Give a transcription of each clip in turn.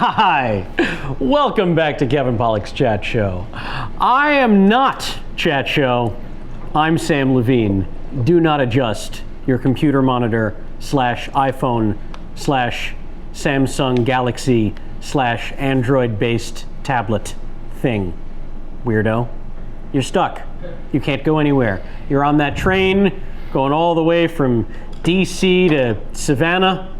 Hi, welcome back to Kevin Pollak's Chat Show. I am not Chat Show. I'm Sam Levine. Do not adjust your computer monitor / iPhone / Samsung Galaxy / Android-based tablet thing. Weirdo. You're stuck. You can't go anywhere. You're on that train going all the way from DC to Savannah,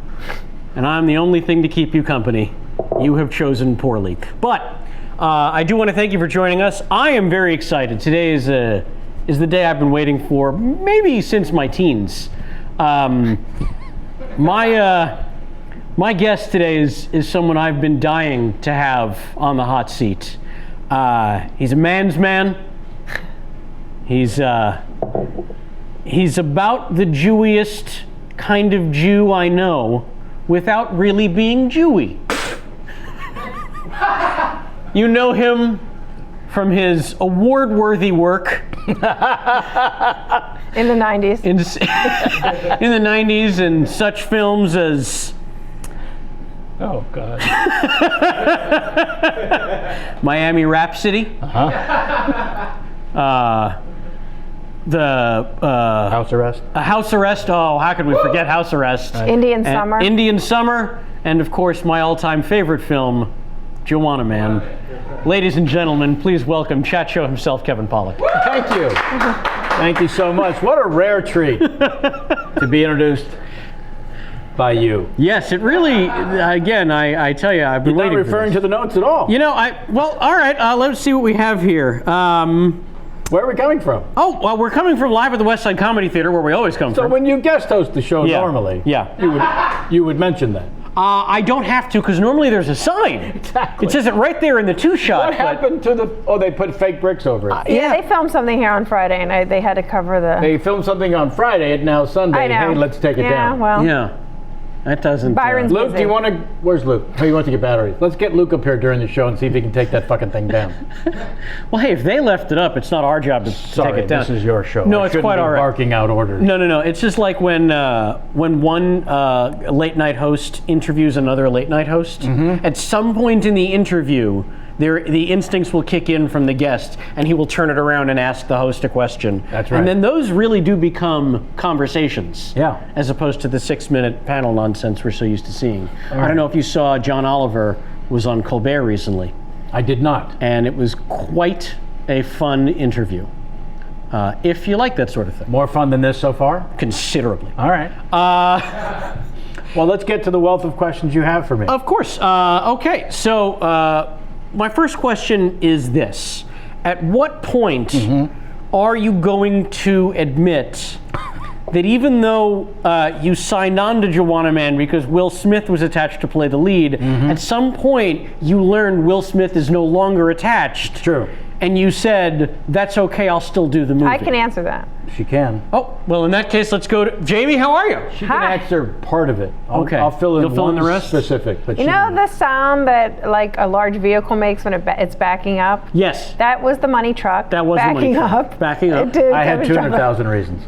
and I'm the only thing to keep you company. You have chosen poorly. But I do want to thank you for joining us. I am very excited. Today is the day I've been waiting for, maybe since my teens. My guest today is someone I've been dying to have on the hot seat. He's a man's man. He's about the Jewiest kind of Jew I know, without really being Jewy. You know him from his award-worthy work in the 90s. In the 90s, and such films as, oh God, Miami Rhapsody. House Arrest. House Arrest. Oh, how could we forget House Arrest? Indian Summer. Indian Summer, and of course my all-time favorite film, Joanna Man. Ladies and gentlemen, please welcome Chat Show himself, Kevin Pollak. Thank you. Thank you so much. What a rare treat to be introduced by you. Yes, it really, again, I tell you, I've been You're waiting not referring for to the notes at all. You know, well, all right, let's see what we have here. Where are we coming from? Oh, well, we're coming from live at the West Side Comedy Theater, where we always come So from. when you guest host the show normally, you would mention that. I don't have to, because normally there's a sign. Exactly. It says it right there in the two-shot. What happened to the? Oh, they put fake bricks over it. Yeah, they filmed something here on Friday, and they had to cover the. They filmed something on Friday, and now Sunday. I know. Hey, let's take it down. Yeah, well. Yeah, that doesn't. Byron's Luke, busy. do you want to? Where's Luke? Oh, you want to get batteries? Let's get Luke up here during the show and see if he can take that fucking thing down. Well, hey, if they left it up, it's not our job to take it down. This is your show. No, I it's shouldn't quite be all right. Barking out orders. No. It's just like when one late night host interviews another late night host. Mm-hmm. At some point in the interview, the instincts will kick in from the guest, and he will turn it around and ask the host a question. That's right. And then those really do become conversations. Yeah. As opposed to the 6-minute panel nonsense we're so used to seeing. All I don't right. know if you saw John Oliver was on Colbert recently, I did not. and it was quite a fun interview. If you like that sort of thing. More fun than this so far? Considerably. All right. Well, let's get to the wealth of questions you have for me. Of course. Okay, so my first question is this. At what point are you going to admit that even though you signed on to Joanna Man because Will Smith was attached to play the lead, at some point you learned Will Smith is no longer attached? True. And you said, that's okay, I'll still do the movie. I can answer that. She can. Oh, well, in that case, let's go to... Jamie, how are you? She Hi. can answer part of it. Okay. I'll fill in You'll fill in one the rest? specific. But You know the sound that like a large vehicle makes when it's backing up? Yes. That was the money truck. That was the money backing truck. up. Backing up. It did. I had That was drama. 200,000 reasons.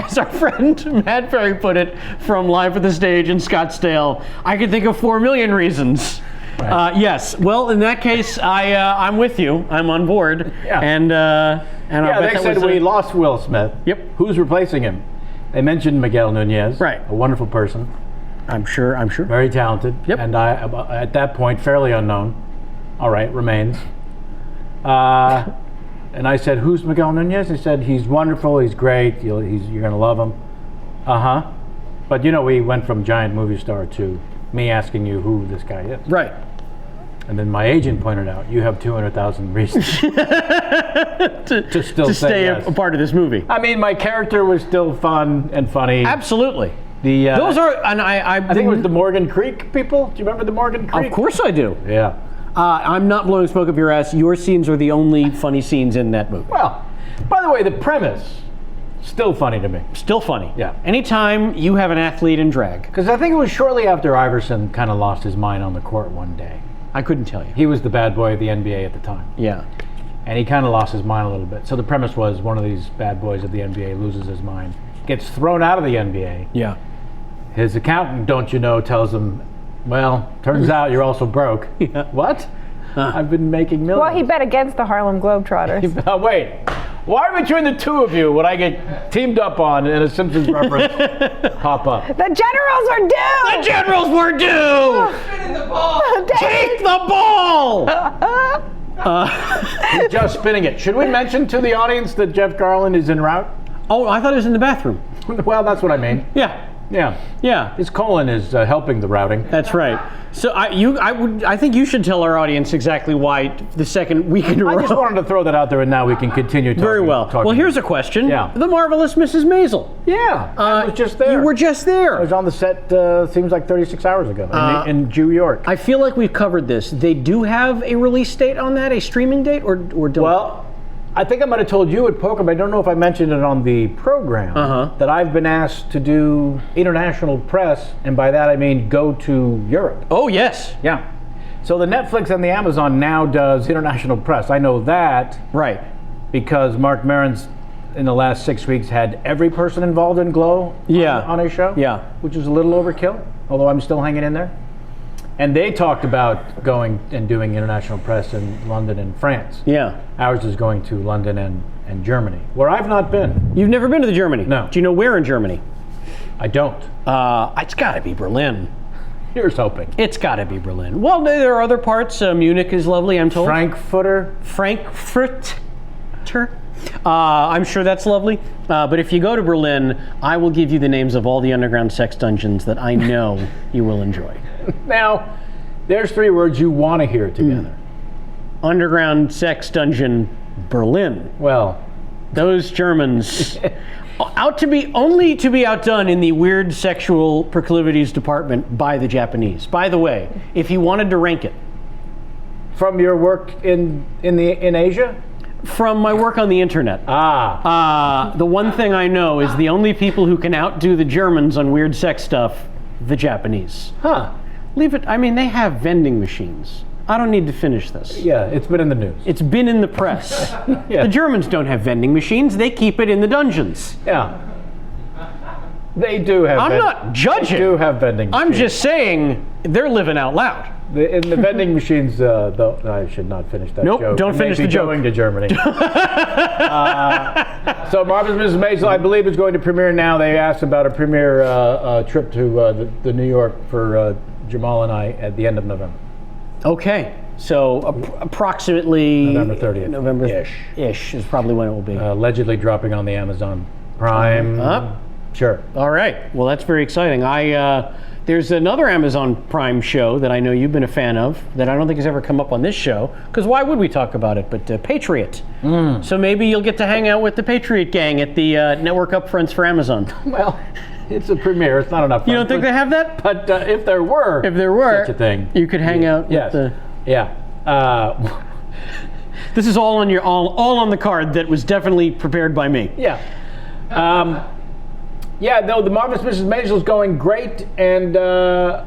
As our friend Matt Perry put it from Live at the Stage in Scottsdale, I could think of 4 million reasons. Right. Yes. Well, in that case, I'm with you. I'm on board. Yeah. And I Yeah, bet they that said was we lost Will Smith. Yep. Who's replacing him? They mentioned Miguel Nunez. Right. A wonderful person. I'm sure. Very talented. Yep. And I, at that point, fairly unknown. All right, remains. And I said, who's Miguel Nunez? He said, he's wonderful, he's great, you're going to love him. Uh-huh. But, we went from giant movie star to me asking you who this guy is. Right. And then my agent pointed out, you have 200,000 reasons to still To say stay yes. a part of this movie. I mean, my character was still fun and funny. Absolutely. The Those are, and I think it was the Morgan Creek people. Do you remember the Morgan Creek? Of course I do. Yeah. I'm not blowing smoke up your ass. Your scenes are the only funny scenes in that movie. Well, by the way, the premise, still funny to me. Still funny. Yeah. Anytime you have an athlete in drag. Because I think it was shortly after Iverson kind of lost his mind on the court one day. I couldn't tell you. He was the bad boy of the NBA at the time. Yeah. And he kind of lost his mind a little bit. So the premise was one of these bad boys of the NBA loses his mind, gets thrown out of the NBA. Yeah. His accountant, don't you know, tells him, Well, turns out you're also broke. Yeah. What? I've been making millions. Well, he bet against the Harlem Globetrotters. Wait. Why between the two of you would I get teamed up on and a Simpsons reference pop up? The Generals are due! The Generals were due! Spinning the ball. Take the ball! He's just spinning it. Should we mention to the audience that Jeff Garlin is en route? Oh, I thought it was in the bathroom. Well, that's what I mean. Yeah. Yeah. Yeah. His colon is helping the routing. That's right. So I think you should tell our audience exactly why the second week in a row. I just wanted to throw that out there, and now we can continue talking. Very well. Well, here's a question. Yeah. The marvelous Mrs. Maisel. Yeah, I was just there. You were just there. I was on the set, seems like 36 hours ago in New York. I feel like we've covered this. They do have a release date on that, a streaming date, or don't? Well, I think I might have told you at Poker, but I don't know if I mentioned it on the program, that I've been asked to do international press, and by that I mean go to Europe. Oh, yes. Yeah. So the Netflix and the Amazon now does international press. I know that Right. because Mark Maron's in the last 6 weeks had every person involved in Glow on his show. Yeah. Which is a little overkill, although I'm still hanging in there. And they talked about going and doing international press in London and France. Yeah. Ours is going to London and Germany, where I've not been. You've never been to the Germany? No. Do you know where in Germany? I don't. It's got to be Berlin. Here's hoping. It's got to be Berlin. Well, there are other parts. Munich is lovely, I'm told. Frankfurter. I'm sure that's lovely. But if you go to Berlin, I will give you the names of all the underground sex dungeons that I know you will enjoy. Now, there's 3 words you want to hear together. Underground sex dungeon Berlin. Well, Those Germans, only to be outdone in the weird sexual proclivities department by the Japanese. By the way, if you wanted to rank it, from your work in Asia? from my work on the internet, the one thing I know is the only people who can outdo the Germans on weird sex stuff, the Japanese. Huh. Leave it. I mean, they have vending machines. I don't need to finish this. Yeah, it's been in the news. It's been in the press. Yeah. The Germans don't have vending machines. They keep it in the dungeons. Yeah. They do have. I'm not judging. They do have vending machines. I'm just saying they're living out loud. In the vending machines, though, I should not finish that Nope, joke. don't finish the joke. Going to Germany. So Marvelous Mrs. Maisel, I believe, is going to premiere now. They asked about a premiere trip to the New York for Jamal and I at the end of November. Okay, so approximately November 30th. November-ish is probably when it will be. Allegedly dropping on the Amazon Prime. Sure. All right. Well, that's very exciting. There's another Amazon Prime show that I know you've been a fan of that I don't think has ever come up on this show, because why would we talk about it? But Patriot. So maybe you'll get to hang out with the Patriot gang at the network upfronts for Amazon. Well, it's a premiere. It's not enough. You don't think they have that? But if there were such a thing, you could hang out. Yes. With Yeah. This is all on your all on the card that was definitely prepared by me. Yeah. Yeah, no, the Marvelous Mrs. Maisel is going great, and the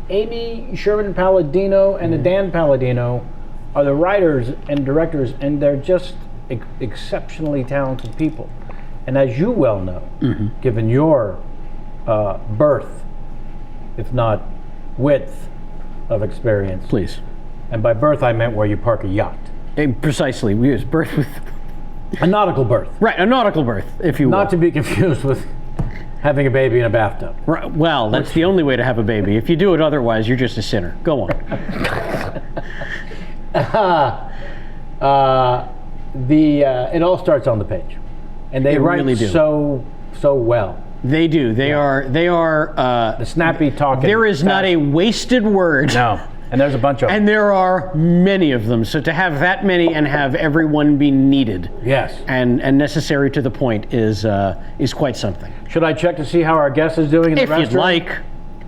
Amy Sherman Palladino and the Dan Palladino are the writers and directors, and they're just exceptionally talented people. And as you well know, given your birth, if not width, of experience. Please. And by birth, I meant where you park a yacht. Precisely. We use birth with. A nautical birth. Right, a nautical birth, if you will. Not to be confused with having a baby in a bathtub. Right, well, that's the only way to have a baby. If you do it otherwise, you're just a sinner. Go on. It all starts on the page, and they write really do. so well. They do. They are. The snappy talking. There is not a wasted word. No. And there's a bunch of them. And there are many of them. So to have that many and have everyone be needed, yes, and necessary to the point is quite something. Should I check to see how our guest is doing in the If restaurant? you'd like.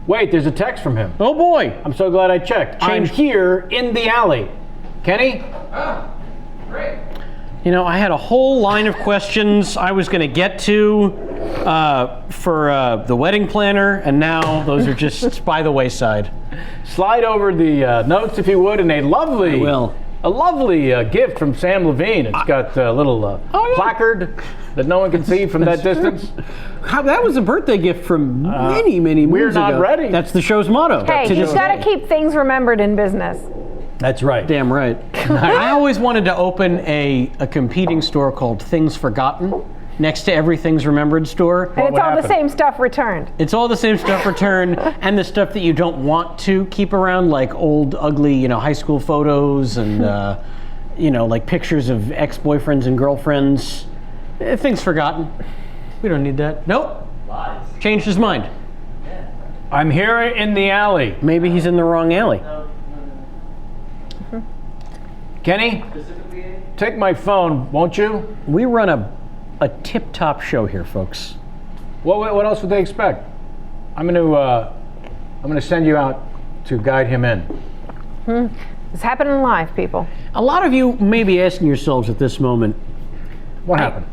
Wait, there's a text from him. Oh boy! I'm so glad I checked. I'm here in the alley. Kenny? Great. You know, I had a whole line of questions I was going to get to for the wedding planner, and now those are just by the wayside. Slide over the notes, if you would, in a lovely a lovely gift from Sam Levine. It's got a little placard that no one can see from that distance. That was a birthday gift from many moons We're ago. not ready. That's the show's motto. Hey, he's got to keep things remembered in business. That's right. Damn right. I always wanted to open a competing store called Things Forgotten next to Everything's Remembered store. And it's would all the happen? same stuff returned. It's all the same stuff returned and the stuff that you don't want to keep around, like old, ugly, high school photos and, like pictures of ex-boyfriends and girlfriends. Things Forgotten. We don't need that. Nope. Lies. Changed his mind. I'm here in the alley. Maybe he's in the wrong alley. Kenny, Specifically, take my phone, won't you? We run a tip-top show here, folks. What else would they expect? I'm gonna send you out to guide him in. It's happening live, people. A lot of you may be asking yourselves at this moment, What happened?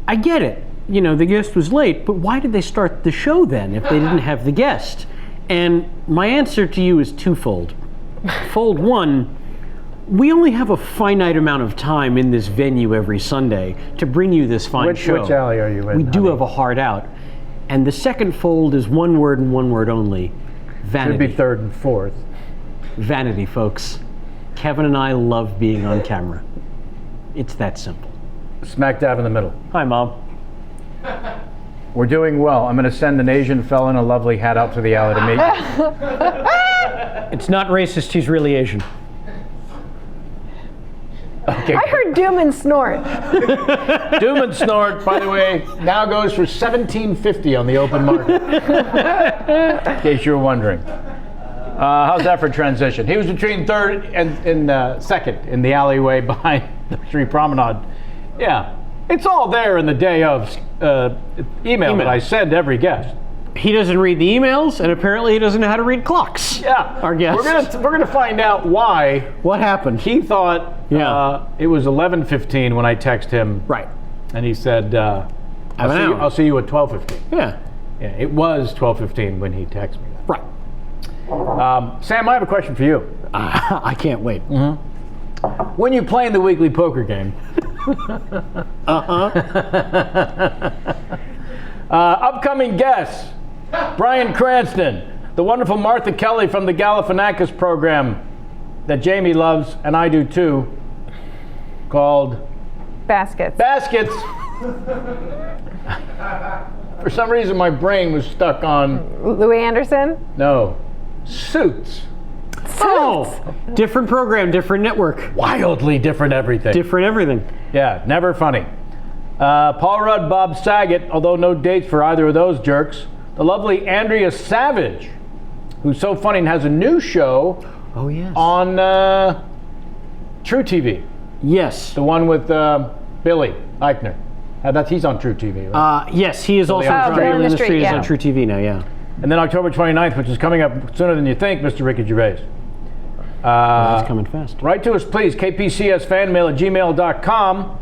I get it. The guest was late, but why did they start the show then if they didn't have the guest? And my answer to you is twofold. Fold one, we only have a finite amount of time in this venue every Sunday to bring you this fine show. Which alley are you in? We do have a hard out. And the second fold is one word and one word only. Vanity. Should be third and fourth. Vanity, folks. Kevin and I love being on camera. It's that simple. Smack dab in the middle. Hi, Mom. We're doing well. I'm going to send an Asian fella in a lovely hat out to the alley to meet you. It's not racist, he's really Asian. Okay. I heard doom and snort. Doom and Snort, by the way, now goes for $17.50 on the open market. In case you were wondering. How's that for transition? He was between third and second in the alleyway behind the Street Promenade. Yeah, it's all there in the day of email that I send to every guest. He doesn't read the emails, and apparently he doesn't know how to read clocks. Yeah, Our guest. We're gonna find out why What happened? he thought it was 11:15 when I text him. Right. And he said, Have an hour. I'll see you at 12:15. Yeah. Yeah, it was 12:15 when he texted me Right. that. Sam, I have a question for you. I can't wait. When you play in the weekly poker game, upcoming guests, Brian Cranston, the wonderful Martha Kelly from the Galifianakis program that Jamie loves, and I do too, called Baskets. Baskets. For some reason, my brain was stuck on, Louis Anderson. no, Suits. Oh! Different program, different network. Wildly different everything. Different everything. Yeah, never funny. Paul Rudd, Bob Saget, although no dates for either of those jerks. The lovely Andrea Savage, who's so funny and has a new show Oh, yes. on True TV. Yes. The one with Billy Eichner. He's on True TV, right? Yes, he is also Oh, on Billy True on the Industry. Street, He's yeah. on True TV now, yeah. And then October 29th, which is coming up sooner than you think, Mr. Ricky Gervais. That's coming fast. Write to us, please, kpcsfanmail@gmail.com.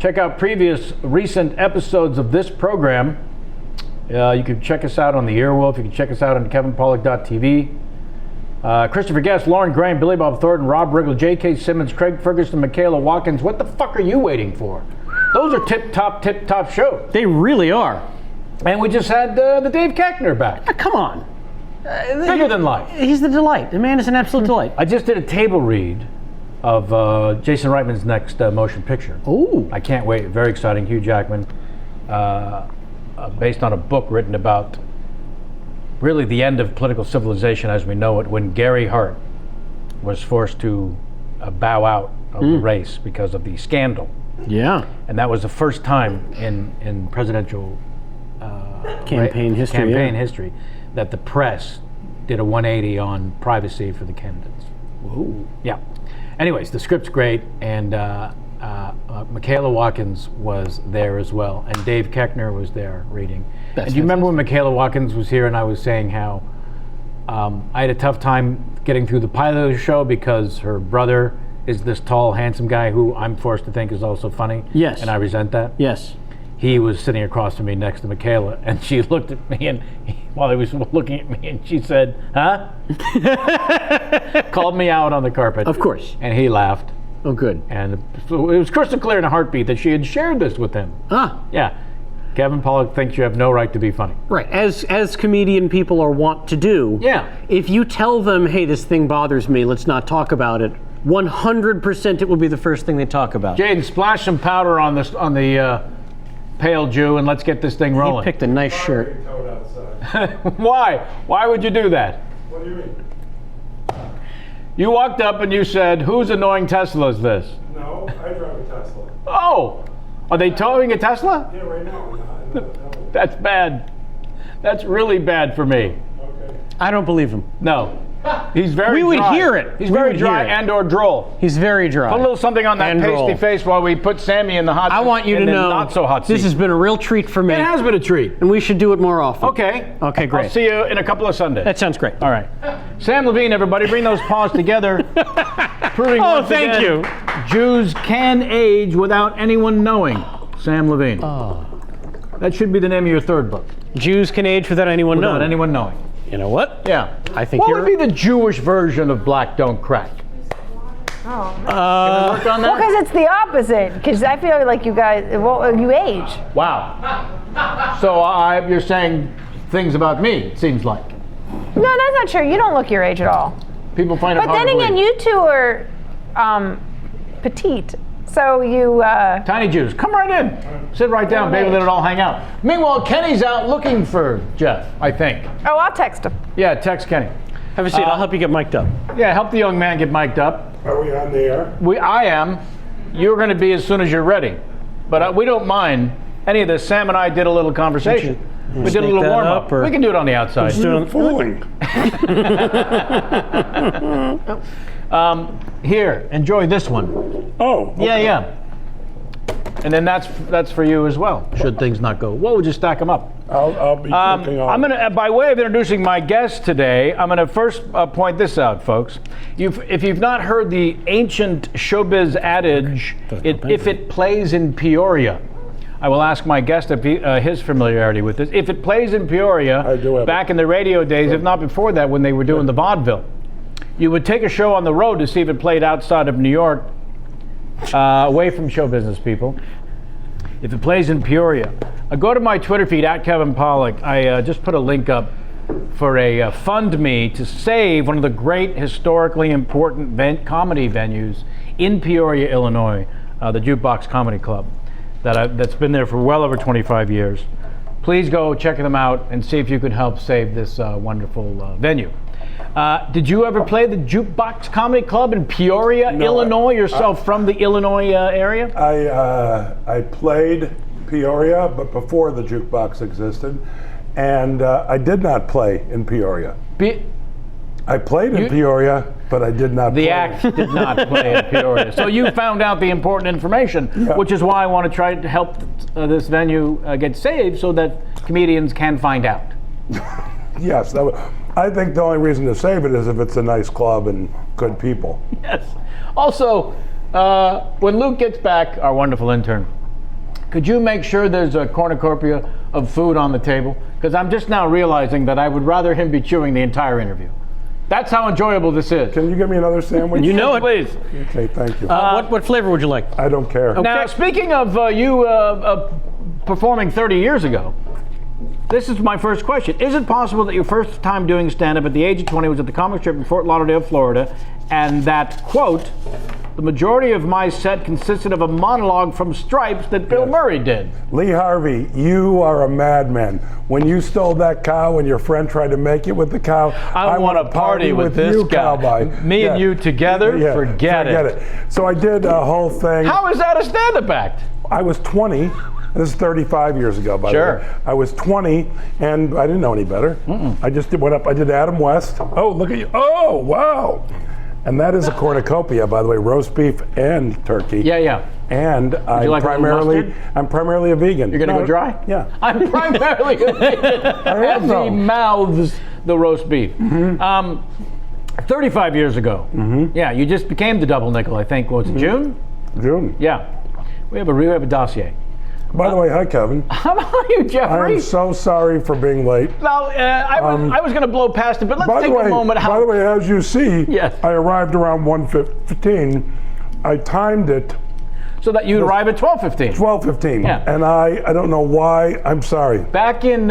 Check out previous recent episodes of this program. You can check us out on the Earwolf. You can check us out on kevinpollack.tv. Christopher Guest, Lauren Graham, Billy Bob Thornton, Rob Riggle, J.K. Simmons, Craig Ferguson, Michaela Watkins. What the fuck are you waiting for? Those are tip-top shows. They really are. And we just had the Dave Koechner back. Come on. Bigger than life. He's the delight. The man is an absolute delight. I just did a table read of Jason Reitman's next motion picture. Oh. I can't wait. Very exciting. Hugh Jackman, based on a book written about really the end of political civilization as we know it, when Gary Hart was forced to bow out of the race because of the scandal. Yeah. And that was the first time in presidential Campaign history. That the press did a 180 on privacy for the candidates. Whoa. Yeah. Anyways, the script's great, and Michaela Watkins was there as well, and Dave Koechner was there reading. That's and do you remember when Michaela Watkins was here and I was saying how I had a tough time getting through the pilot of the show because her brother is this tall, handsome guy who I'm forced to think is also funny? Yes. And I resent that? Yes. He was sitting across from me next to Michaela, and she looked at me, and while he was looking at me, and she said, huh? Called me out on the carpet. Of course. And he laughed. Oh, good. And so it was crystal clear in a heartbeat that she had shared this with him. Ah, Yeah. Kevin Pollak thinks you have no right to be funny. right. As comedian people are wont to do. Yeah. If you tell them, hey, this thing bothers me, let's not talk about it, 100% it will be the first thing they talk about. Jaden, splash some powder on the pale Jew and let's get this thing He rolling. picked a nice shirt. Towed outside. Why? Why would you do that? What do you mean? You walked up and you said, whose annoying Tesla is this? No, I drive a Tesla. Oh, are they towing a Tesla? Yeah, right now. That's bad. That's really bad for me. Okay. I don't believe him. No. He's very We would dry. hear it. He's We very would dry hear it. and or droll. He's very dry. Put a little something on that And pasty droll. face while we put Sammy in the hot seat. I want you to and then know not so hot seat. this has been a real treat for me. It has been a treat. And we should do it more often. Okay. Okay, great. I'll see you in a couple of Sundays. That sounds great. All right. Sam Levine, everybody, bring those paws together. Proving Oh, once thank again, you. Jews can age without anyone knowing. Sam Levine. Oh. That should be the name of your third book. Jews can age without anyone Without knowing. anyone knowing. You know what? Yeah. I think What you're would be the Jewish version of Black Don't Crack? Oh. Work on that? Because it's the opposite. Because I feel like you guys, well, you age. Wow. So you're saying things about me, it seems like. No, that's not true. You don't look your age at all. People find it But hard then to again, believe. you two are petite. So you, Tiny Jews, come right in. Sit right down, baby, let it all hang out. Meanwhile, Kenny's out looking for Jeff, I think. oh, I'll text him. Yeah, text Kenny. Have a seat. I'll help you get mic'd up. Yeah, help the young man get mic'd up. Are we on the air? I am. You're going to be as soon as you're ready. But we don't mind any of this. Sam and I did a little conversation. We did a snake little that warm up, up. or- We can do it on the outside. You're fooling. Here, enjoy this one. Oh. Okay. Yeah. And then that's for you as well. Should things not go, what would you stack them up? I'll be working on. I'm gonna, by way of introducing my guest today, I'm gonna first point this out, folks. If you've not heard the ancient showbiz adage, if it plays in Peoria, I will ask my guest if his familiarity with this. If it plays in Peoria, I do have back in the radio days, if not before that, when they were doing the vaudeville, you would take a show on the road to see if it played outside of New York, away from show business people. If it plays in Peoria, go to my Twitter feed at Kevin Pollak. I just put a link up for a fund me to save one of the great historically important comedy venues in Peoria, Illinois, the Jukebox Comedy Club, that's been there for well over 25 years. Please go check them out and see if you can help save this wonderful venue. Did you ever play the Jukebox Comedy Club in Peoria, Illinois, yourself from the Illinois area? I played Peoria, but before the jukebox existed, and I did not play in Peoria. I played in Peoria, but I did not play. The act did not play in Peoria. So you found out the important information, which is why I want to try to help this venue get saved so that comedians can find out. Yes, I think the only reason to save it is if it's a nice club and good people. Yes. Also, when Luke gets back, our wonderful intern, could you make sure there's a cornucopia of food on the table? Because I'm just now realizing that I would rather him be chewing the entire interview. That's how enjoyable this is. Can you give me another sandwich? You know it. Please. Okay, thank you. What flavor would you like? I don't care. Now, speaking of you performing 30 years ago, this is my first question. Is it possible that your first time doing stand-up at the age of 20 was at the comic strip in Fort Lauderdale, Florida, and that, quote, the majority of my set consisted of a monologue from Stripes that Bill Murray did? Lee Harvey, you are a madman. When you stole that cow and your friend tried to make it with the cow, I want to party with this you, guy. cowboy. Me and you together? Yeah, Forget it. So I did a whole thing. How is that a stand-up act? I was 20. This is 35 years ago, by the way. I was 20, and I didn't know any better. I just went up. I did Adam West. Oh, look at you. Oh, wow. And that is a cornucopia, by the way, roast beef and turkey. Yeah. And I'm like a little mustard? primarily a vegan. You're going to go dry? Yeah. I'm primarily a vegan. As he mouths the roast beef. 35 years ago. Yeah, you just became the double nickel, I think. Was it June? June. Yeah. We have a dossier. By the way, hi, Kevin. How about you, Jeffrey? I'm so sorry for being late. Now, I was going to blow past it, but let's By take the way, a moment. by the way, as you see, Yes. I arrived around 1:15. I timed it So that you arrive at 12:15. 12:15. Yeah. And I don't know why. I'm sorry. Back in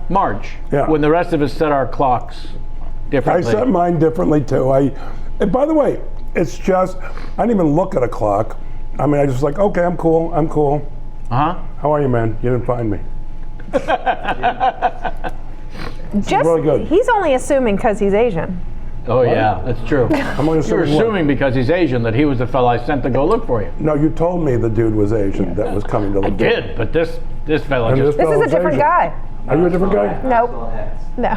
March, Yeah. when the rest of us set our clocks I differently. set mine differently too. And by the way, it's just I didn't even look at a clock. I mean, I just like, okay, I'm cool. I'm cool. Uh-huh. How are you, man? You didn't find me. Just, really good. He's only assuming because he's Asian. Oh, yeah, that's true. I'm only You're assuming what? assuming because he's Asian that he was the fellow I sent to go look for you. No, you told me the dude was Asian that was coming to look. Did, but this fellow And just... This is a different guy. Are you a different guy? Nope. No.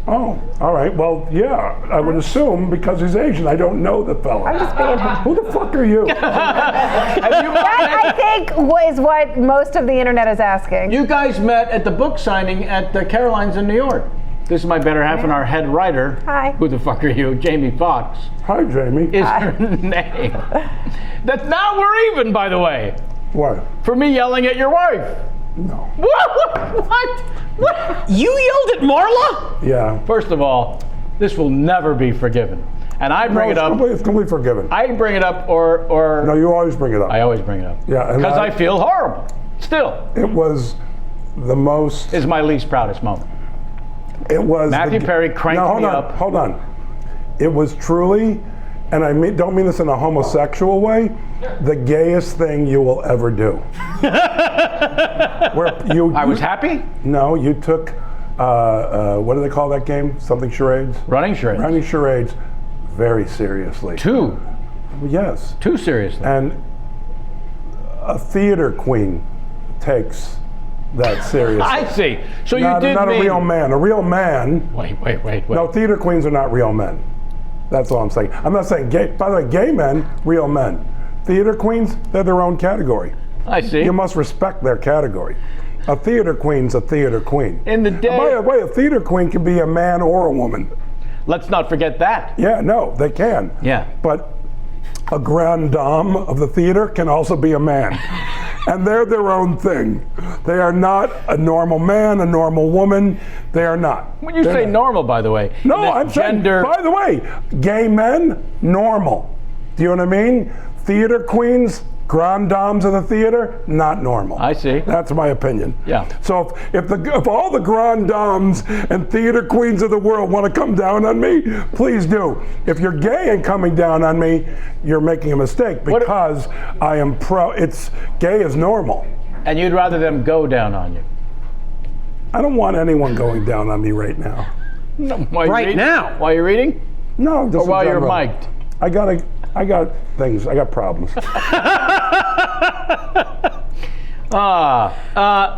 Oh, all right. Well, yeah, I would assume because he's Asian. I don't know the fella. I'm just being. Who the fuck are you? Have you That, I think, is what most of the internet is asking. You guys met at the book signing at Caroline's in New York. This is my better half and our head writer. Hi. Who the fuck are you? Jamie Foxx Hi, Jamie. is her name. That's now we're even, by the way. What? For me yelling at your wife. No. What? You yelled at Marla? Yeah. First of all, this will never be forgiven. And I bring No, it up. It's completely forgiven. I bring it up or No, you always bring it up. I always bring it up. Yeah, and Because I feel horrible. Still, It was the most. is my least proudest moment. It was. Matthew Perry cranked hold me on, up. Hold on. It was truly, and I don't mean this in a homosexual way, the gayest thing you will ever do. Where I was happy. No, you took. What do they call that game? Something charades. Running charades. Running charades, very seriously. Too Yes. seriously. And a theater queen takes that seriously. I see. So you not did not mean... a real man. A real man. Wait. No, theater queens are not real men. That's all I'm saying. I'm not saying gay. By the way, gay men, real men. Theater queens, they're their own category. I see. You must respect their category. A theater queen's a theater queen. In the And day... by the way, a theater queen can be a man or a woman. Let's not forget that. Yeah, no, they can. Yeah. But a grand dame of the theater can also be a man. And they're their own thing. They are not a normal man, a normal woman. They are not. When you They're say not. normal, by the way. No, that I'm gender... saying, by the way, gay men, normal. Do you know what I mean? Theater queens, grand dames of the theater, not normal. I see. That's my opinion. Yeah. So if all the grand dames and theater queens of the world want to come down on me, please do. If you're gay and coming down on me, you're making a mistake because I am gay is normal. And you'd rather them go down on you. I don't want anyone going down on me right now. No, while you're Right reading? now? While you're reading? No, just Or in while you're general. mic'd? I got things. I got problems.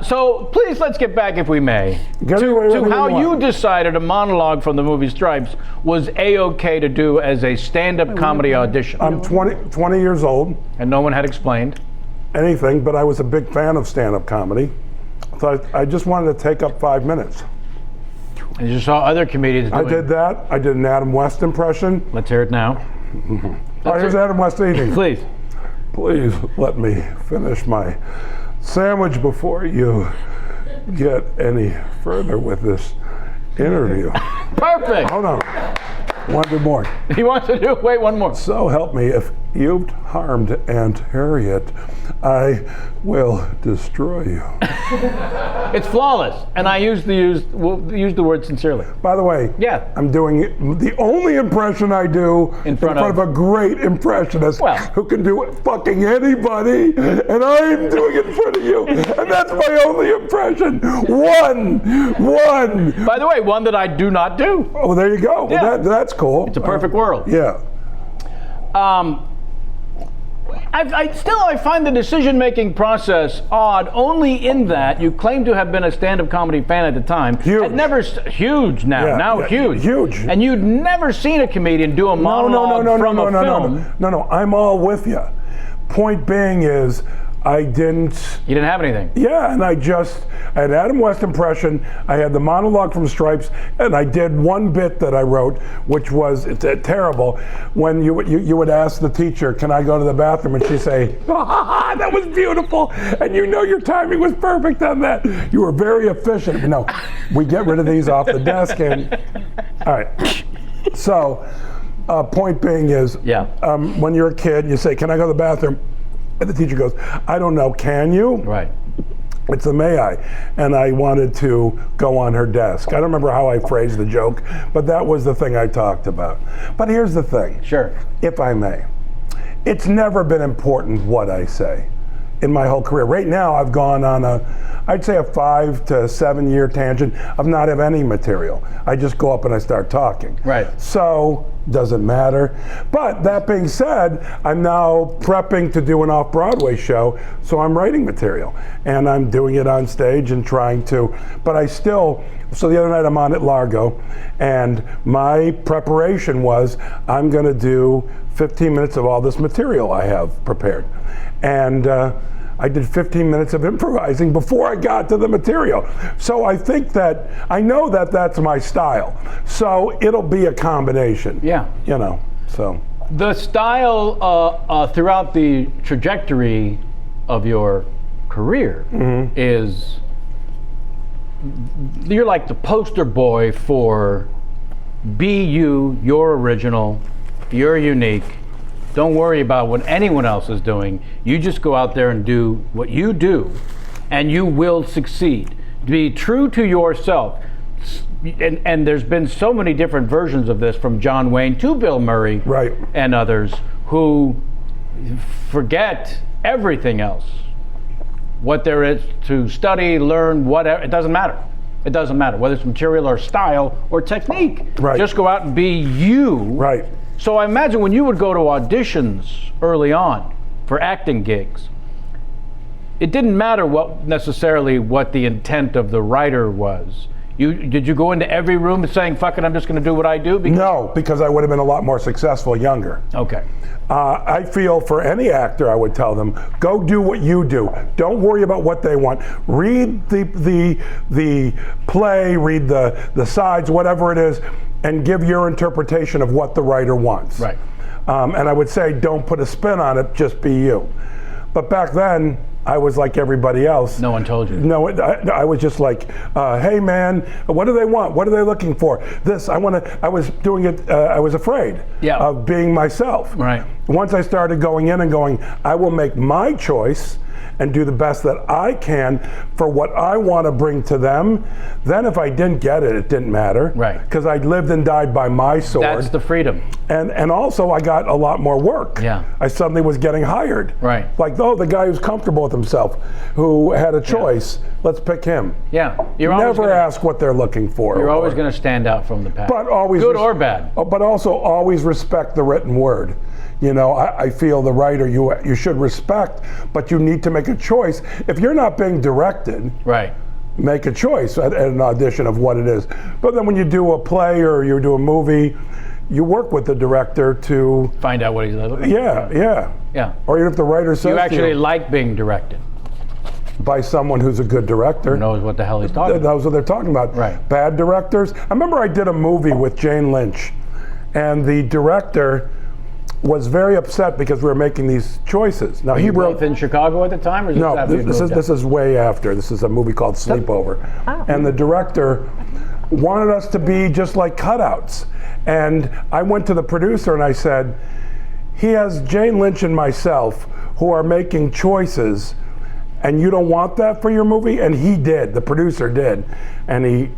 So please let's get back, if we may, Get to away with how anything you want. decided a monologue from the movie Stripes was A-okay to do as a stand-up comedy audition. I'm 20 years old. And no one had explained. Anything, but I was a big fan of stand-up comedy. So I just wanted to take up 5 minutes. And you saw other comedians doing I did that. I did an Adam West impression. Let's hear it now. All right, here's Adam West eating. Please. Please let me finish my sandwich before you get any further with this interview. Perfect. Hold on. Want to do more? He wants to do, wait, one more. So help me, if you've harmed Aunt Harriet, I will destroy you. It's flawless. And I use the word sincerely. By the way, Yeah. I'm doing the only impression I do In front of- a great impressionist Well. who can do it fucking anybody, and I'm doing it in front of you, and that's my only impression. One. By the way, one that I do not do. Oh, there you go. Yeah. Well, that's cool. It's a perfect world. Yeah. I find the decision-making process odd only in that you claim to have been a stand-up comedy fan at the time. Huge. Had never huge now. Yeah, now yeah, huge. huge. And you'd never seen a comedian do a monologue from a film. No, I'm all with you. Point being is, I didn't. You didn't have anything. Yeah, and I had Adam West impression, I had the monologue from Stripes, and I did one bit that I wrote, which was terrible. When you would ask the teacher, can I go to the bathroom? And she'd say, ah, that was beautiful. And you know your timing was perfect on that. You were very efficient. No, we get rid of these off the desk. And all right. So Point being is, when you're a kid, you say, "Can I go to the bathroom?" And the teacher goes, "I don't know. Can you?" Right. It's a may I. And I wanted to go on her desk. I don't remember how I phrased the joke, but that was the thing I talked about. But here's the thing. Sure. If I may. It's never been important what I say in my whole career. Right now, I've gone on I'd say a 5 to 7 year tangent of not have any material. I just go up and I start talking. Right. So, doesn't matter. But that being said, I'm now prepping to do an off-Broadway show, so I'm writing material. And I'm doing it on stage and trying to, but I still, so the other night I'm on at Largo, and my preparation was, I'm gonna do 15 minutes of all this material I have prepared. And I did 15 minutes of improvising before I got to the material. So I think that, I know that that's my style. So it'll be a combination. Yeah. You know, so. The style throughout the trajectory of your career is, you're like the poster boy for be you, you're original, you're unique. Don't worry about what anyone else is doing. You just go out there and do what you do, and you will succeed. Be true to yourself. And there's been so many different versions of this, from John Wayne to Bill Murray, right, and others, who forget everything else. What there is to study, learn, whatever, it doesn't matter. It doesn't matter whether it's material or style or technique. Right. Just go out and be you. Right. So I imagine when you would go to auditions early on for acting gigs, it didn't matter necessarily what the intent of the writer was. Did you go into every room saying, "Fuck it, I'm just going to do what I do"? No, because I would have been a lot more successful younger. Okay. I feel for any actor, I would tell them, go do what you do. Don't worry about what they want. Read the play, read the sides, whatever it is, and give your interpretation of what the writer wants. Right. And I would say, don't put a spin on it, just be you. But back then, I was like everybody else. No one told you. No, I was just like, hey man, what do they want? What are they looking for? This, I was doing it, I was afraid of being myself. Right. Once I started going in and going, I will make my choice and do the best that I can for what I want to bring to them. Then if I didn't get it, it didn't matter. Right. Because I lived and died by my sword. That's the freedom. And also I got a lot more work. Yeah. I suddenly was getting hired. Right. Like, oh, the guy who's comfortable with himself, who had a choice, let's pick him. Yeah. You're never ask what they're looking for. You're always going to stand out from the pack. But always good or bad. But also always respect the written word. You know, I feel the writer you should respect, but you need to make a choice. If you're not being directed, right, make a choice at an audition of what it is. But then when you do a play or you do a movie, you work with the director to find out what he's looking for. Yeah. Or even if the writer says you actually like being directed by someone who's a good director, who knows what the hell he's talking about. Knows what they're talking about. Right. Bad directors. I remember I did a movie with Jane Lynch, and the director was very upset because we were making these choices. Now, he wrote both in Chicago at the time, or no? This is way after. This is a movie called Sleepover, and the director wanted us to be just like cutouts. And I went to the producer and I said, he has Jane Lynch and myself who are making choices, and you don't want that for your movie? And he did. The producer did, and he,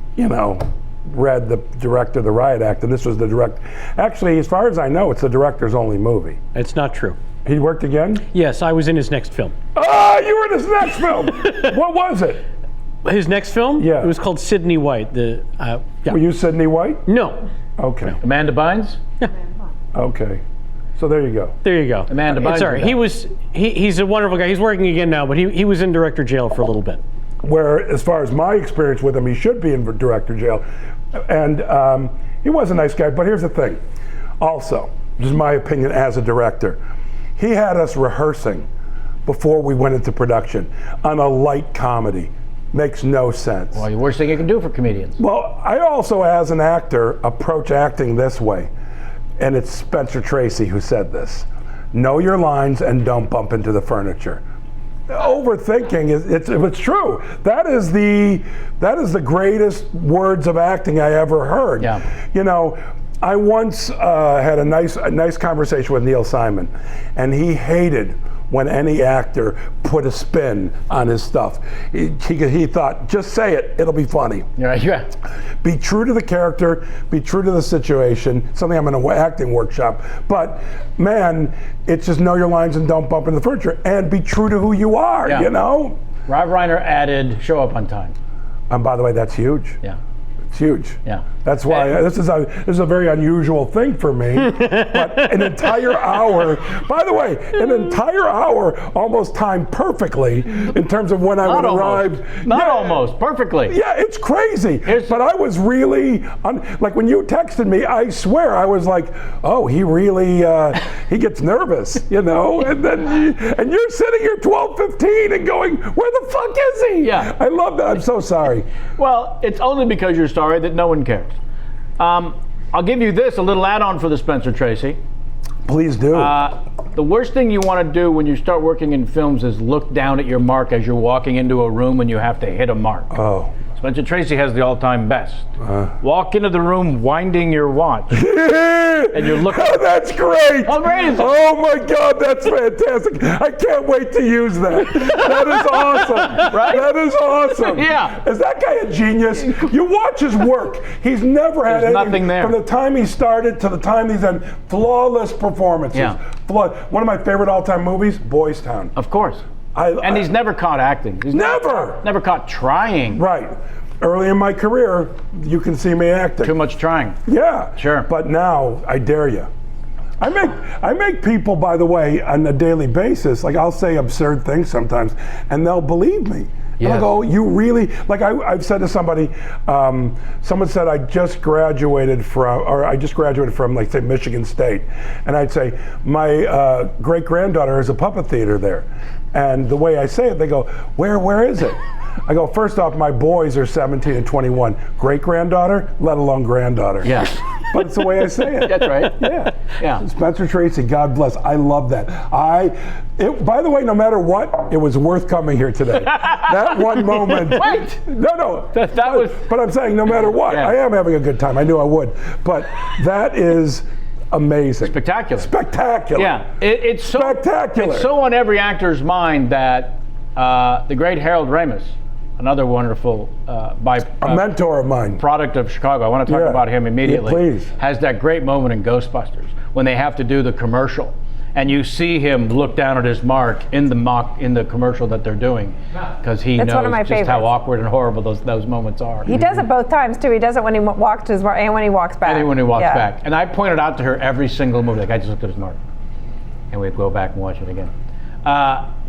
read the director of the Riot Act, and this was the direct. Actually, as far as I know, it's the director's only movie. It's not true. He worked again? Yes, I was in his next film. Ah, you were in his next film! What was it? His next film? Yeah. It was called Sydney White. Were you Sydney White? No. Okay. No. Amanda Bynes? Yeah. Okay. So there you go. There you go. Amanda Bynes. Sorry, he's a wonderful guy. He's working again now, but he was in director jail for a little bit. Where, as far as my experience with him, he should be in director jail. And he was a nice guy, but here's the thing. Also, this is my opinion as a director, he had us rehearsing before we went into production on a light comedy. Makes no sense. Well, the worst thing you can do for comedians. Well, I also, as an actor, approach acting this way. And it's Spencer Tracy who said this. Know your lines and don't bump into the furniture. Overthinking it's true. That is the greatest words of acting I ever heard. Yeah. I once had a nice conversation with Neil Simon, and he hated when any actor put a spin on his stuff. He thought, just say it, it'll be funny. Yeah. Be true to the character, be true to the situation, something I'm in an acting workshop. But man, it's just know your lines and don't bump into the furniture, and be true to who you are, you know? Rob Reiner added show up on time. And by the way, that's huge. Yeah. It's huge. Yeah. That's why this is a very unusual thing for me. But an entire hour, by the way, an entire hour almost timed perfectly in terms of when I would arrive. Not almost, perfectly. Yeah, it's crazy. But I was really, like when you texted me, I swear I was like, oh, he really, he gets nervous, you know? And then, and you're sitting here 12:15 and going, where the fuck is he? Yeah. I love that. I'm so sorry. Well, it's only because you're sorry that no one cares. I'll give you this, a little add-on for the Spencer Tracy. Please do. The worst thing you want to do when you start working in films is look down at your mark as you're walking into a room and you have to hit a mark. Oh. Spencer Tracy has the all-time best. Walk into the room winding your watch. And you're looking. Oh, that's great. How great is it? Oh my God, that's fantastic. I can't wait to use that. That is awesome. Right? That is awesome. Yeah. Is that guy a genius? You watch his work. He's never had There's anything nothing there. from the time he started to the time he's done. Flawless performances. Yeah. One of my favorite all-time movies, Boys Town. Of course. And he's never caught acting. He's never caught trying. Right. Early in my career, you can see me acting. Too much trying. Yeah. Sure. But now, I dare you. I make people, by the way, on a daily basis, like I'll say absurd things sometimes, and they'll believe me. And I'll go, you really, like I've said to somebody, someone said I just graduated from, like say, Michigan State. And I'd say, my great-granddaughter has a puppet theater there. And the way I say it, they go, where is it? I go, first off, my boys are 17 and 21. Great-granddaughter, let alone granddaughter. Yes. But it's the way I say it. That's right. Yeah. Spencer Tracy, God bless. I love that. By the way, no matter what, it was worth coming here today. That one moment. Wait. No. That was. But I'm saying, no matter what, I am having a good time. I knew I would. But that is amazing. Spectacular. Yeah. It's so spectacular. It's so on every actor's mind that the great Harold Ramis, another wonderful a mentor of mine, product of Chicago. I want to talk about him immediately. Yeah, please. Has that great moment in Ghostbusters when they have to do the commercial, and you see him look down at his mark in the commercial that they're doing, because he knows one of my just favorites. how awkward and horrible those moments are. He does it both times too. He does it when he walks to his mark and when he walks back. And when he walks back. And I pointed out to her every single movie, like I just looked at his mark, and we'd go back and watch it again.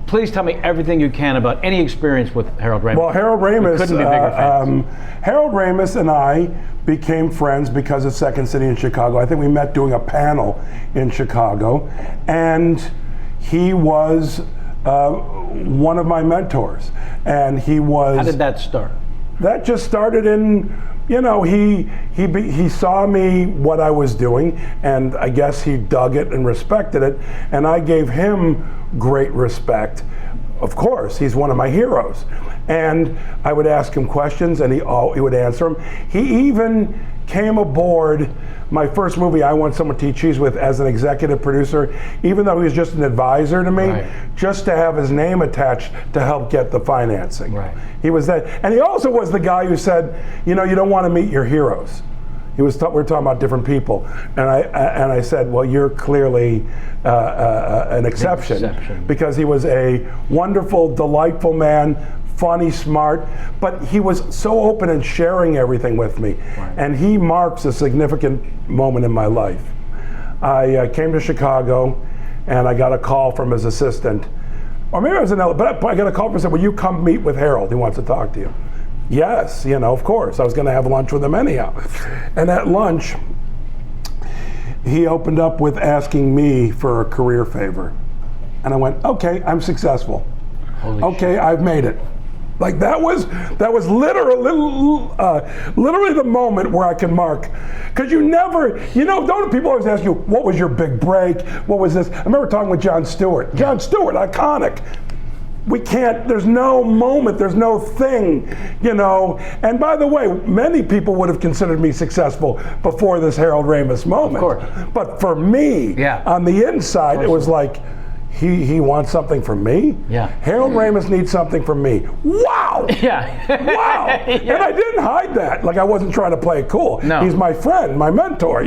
Please tell me everything you can about any experience with Harold Ramis. Well, Harold Ramis, couldn't be bigger fans. Harold Ramis and I became friends because of Second City in Chicago. I think we met doing a panel in Chicago, and he was one of my mentors. And he was. How did that start? That just started in, he saw me, what I was doing, and I guess he dug it and respected it, and I gave him great respect. Of course, he's one of my heroes. And I would ask him questions, and he would answer them. He even came aboard my first movie, I Want Someone to Eat Cheese With, as an executive producer, even though he was just an advisor to me, just to have his name attached to help get the financing. Right. He was that, and he also was the guy who said, you don't want to meet your heroes. We were talking about different people, and I said, well, you're clearly an exception, because he was a wonderful, delightful man, funny, smart, but he was so open and sharing everything with me, and he marks a significant moment in my life. I came to Chicago, and I got a call from his assistant, or maybe I was in LA, but I got a call from him and said, will you come meet with Harold? He wants to talk to you. Yes, of course. I was going to have lunch with him anyhow. And at lunch, he opened up with asking me for a career favor. And I went, okay, I'm successful. Holy shit. I've made it. Like that was literally the moment where I can mark. Because don't people always ask you, what was your big break? What was this? I remember talking with Jon Stewart. Jon Stewart, iconic. we can't, there's no moment, there's no thing, And by the way, many people would have considered me successful before this Harold Ramis moment. Of course. But for me, on the inside, it was like, he wants something from me? Yeah. Harold Ramis needs something from me. Wow! Yeah. Wow! And I didn't hide that. Like, I wasn't trying to play it cool. No. He's my friend, my mentor,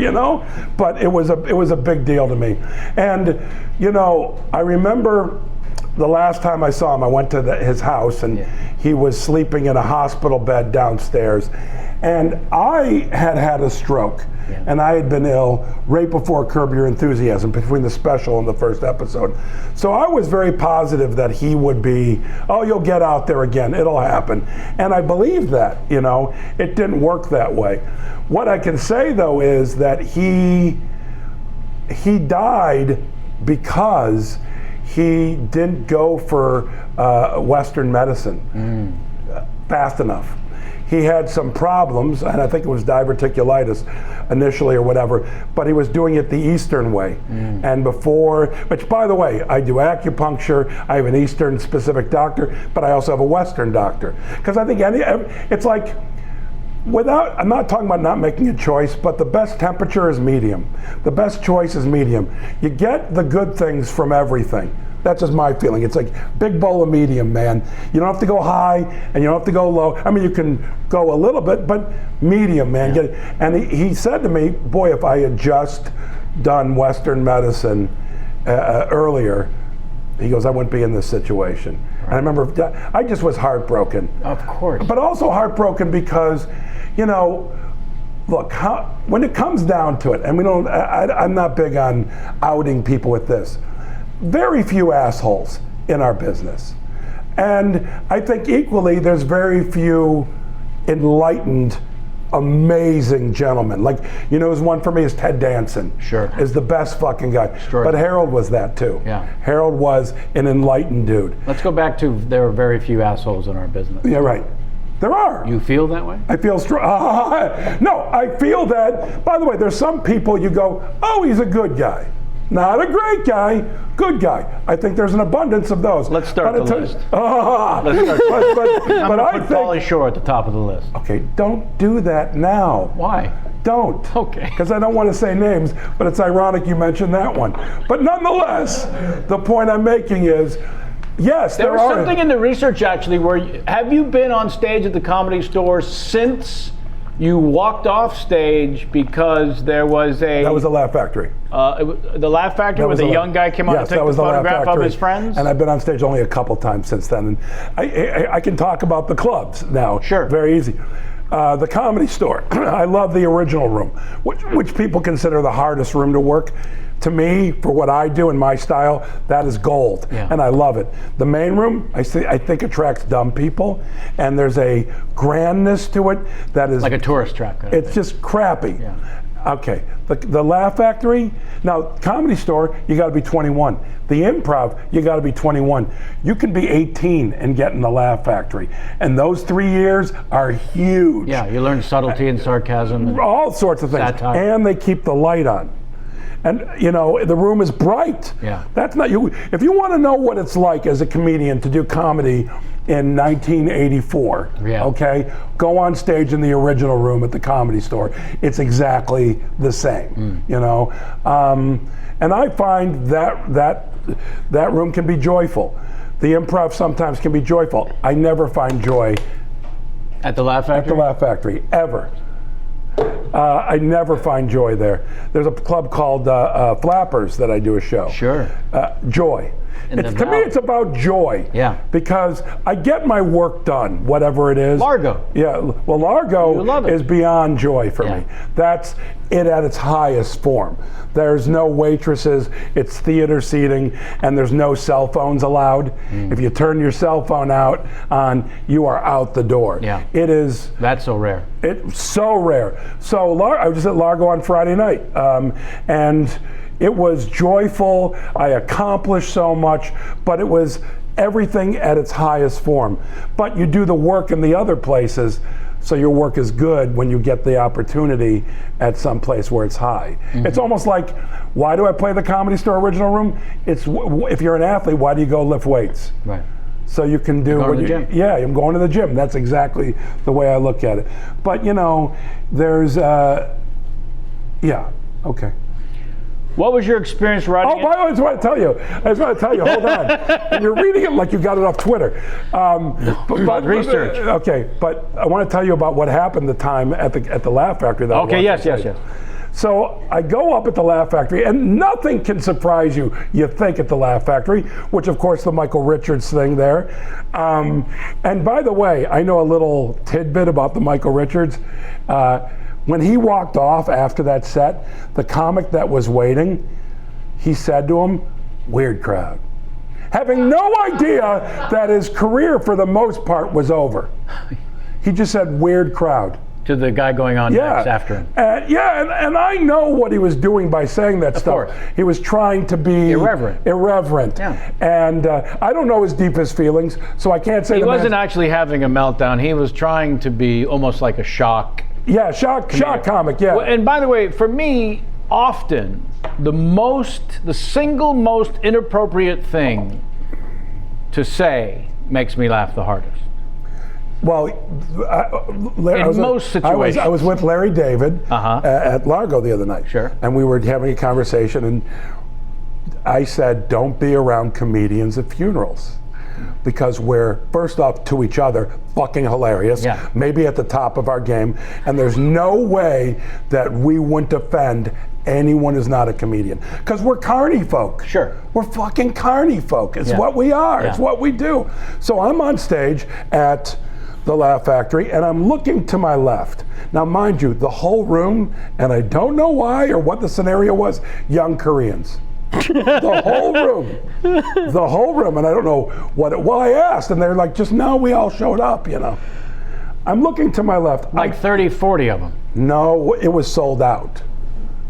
But it was a big deal to me. And, I remember the last time I saw him, I went to his house, and he was sleeping in a hospital bed downstairs. And I had a stroke, and I had been ill right before Curb Your Enthusiasm, between the special and the first episode. So I was very positive that he would be, you'll get out there again, it'll happen. And I believed that, It didn't work that way. What I can say, though, is that he died because he didn't go for Western medicine fast enough. He had some problems, and I think it was diverticulitis initially or whatever, but he was doing it the Eastern way. And which by the way, I do acupuncture, I have an Eastern specific doctor, but I also have a Western doctor. Because I think it's like, I'm not talking about not making a choice, but the best temperature is medium. The best choice is medium. You get the good things from everything. That's just my feeling. It's like big bowl of medium, man. You don't have to go high and you don't have to go low. I mean, you can go a little bit, but medium, man. Yeah. And he said to me, boy, if I had just done Western medicine earlier, he goes, I wouldn't be in this situation. Right. And I remember, I just was heartbroken. Of course. But also heartbroken because, look, when it comes down to it, and I'm not big on outing people with this, very few assholes in our business. And I think equally there's very few enlightened, amazing gentlemen. Like, who's one for me is Ted Danson. Sure. Is the best fucking guy. Sure. But Harold was that too. Yeah. Harold was an enlightened dude. Let's go back to there are very few assholes in our business. Yeah, right. There are. You feel that way? I feel no, I feel that. By the way, there's some people you go, oh, he's a good guy. Not a great guy, good guy. I think there's an abundance of those. Let's start the list. Let's start but I think Pauly Shore at the top of the list. Okay, don't do that now. Why? Don't. Okay. Because I don't want to say names, but it's ironic you mentioned that one. But nonetheless, the point I'm making is, yes, there was something in the research actually where have you been on stage at the Comedy Store since you walked off stage because there was That was the Laugh Factory. The Laugh Factory where the young guy came out and took the photograph of his friends? And I've been on stage only a couple times since then. And I can talk about the clubs now. Sure. Very easy. The Comedy Store. I love the original room, which people consider the hardest room to work. To me, for what I do in my style, that is gold, and I love it. The main room, I think attracts dumb people, and there's a grandness to it that is like a tourist trap. It's just crappy. Yeah. Okay, the Laugh Factory. Now, Comedy Store, you got to be 21. The Improv, you got to be 21. You can be 18 and get in the Laugh Factory, and those 3 years are huge. Yeah, you learn subtlety and sarcasm, and all sorts of things, satire. And they keep the light on. And the room is bright. Yeah. That's not you. If you want to know what it's like as a comedian to do comedy in 1984, okay, go on stage in the original room at the Comedy Store. It's exactly the same, and I find that room can be joyful. The Improv sometimes can be joyful. I never find joy at the Laugh Factory. At the Laugh Factory, ever. I never find joy there. There's a club called Flappers that I do a show. Sure. Joy. To me, it's about joy. Yeah. Because I get my work done, whatever it is. Largo. Yeah. Well, Largo is beyond joy for me. That's it at its highest form. There's no waitresses, it's theater seating, and there's no cell phones allowed. If you turn your cell phone on, you are out the door. Yeah. It is. That's so rare. It's so rare. So I was just at Largo on Friday night, and it was joyful. I accomplished so much, but it was everything at its highest form. But you do the work in the other places, so your work is good when you get the opportunity at some place where it's high. It's almost like, why do I play the Comedy Store original room? It's if you're an athlete, why do you go lift weights? Right. So you can do Going to the gym. Yeah, I'm going to the gym. That's exactly the way I look at it. But there's okay. What was your experience writing? Oh, I just want to tell you. Hold on. And you're reading it like you got it off Twitter. But research. Okay, but I want to tell you about what happened the time at the Laugh Factory. Okay, yes. So I go up at the Laugh Factory, and nothing can surprise you, you think, at the Laugh Factory, which, of course, the Michael Richards thing there. And by the way, I know a little tidbit about the Michael Richards. When he walked off after that set, the comic that was waiting, he said to him, "Weird crowd." Having no idea that his career, for the most part, was over. He just said, "Weird crowd." To the guy going on next after him. And I know what he was doing by saying that stuff. Course. He was trying to be irreverent. Yeah. And I don't know his deepest feelings, so I can't say He wasn't actually having a meltdown. He was trying to be almost like a shock. Yeah, shock comic, yeah. Well, and by the way, for me, often the single most inappropriate thing to say makes me laugh the hardest. Well, most situations. I was with Larry David at Largo the other night. Sure. And we were having a conversation, and I said, "Don't be around comedians at funerals." Because we're, first off, to each other, fucking hilarious, maybe at the top of our game, and there's no way that we wouldn't offend anyone who's not a comedian. Because we're carny folk. Sure. We're fucking carny folk. It's what we are. It's what we do. So I'm on stage at the Laugh Factory, and I'm looking to my left. Now, mind you, the whole room, and I don't know why or what the scenario was, young Koreans. The whole room, and I don't know what it, well, I asked, and they're like, just now we all showed up, I'm looking to my left. Like 30, 40 of them. No, it was sold out.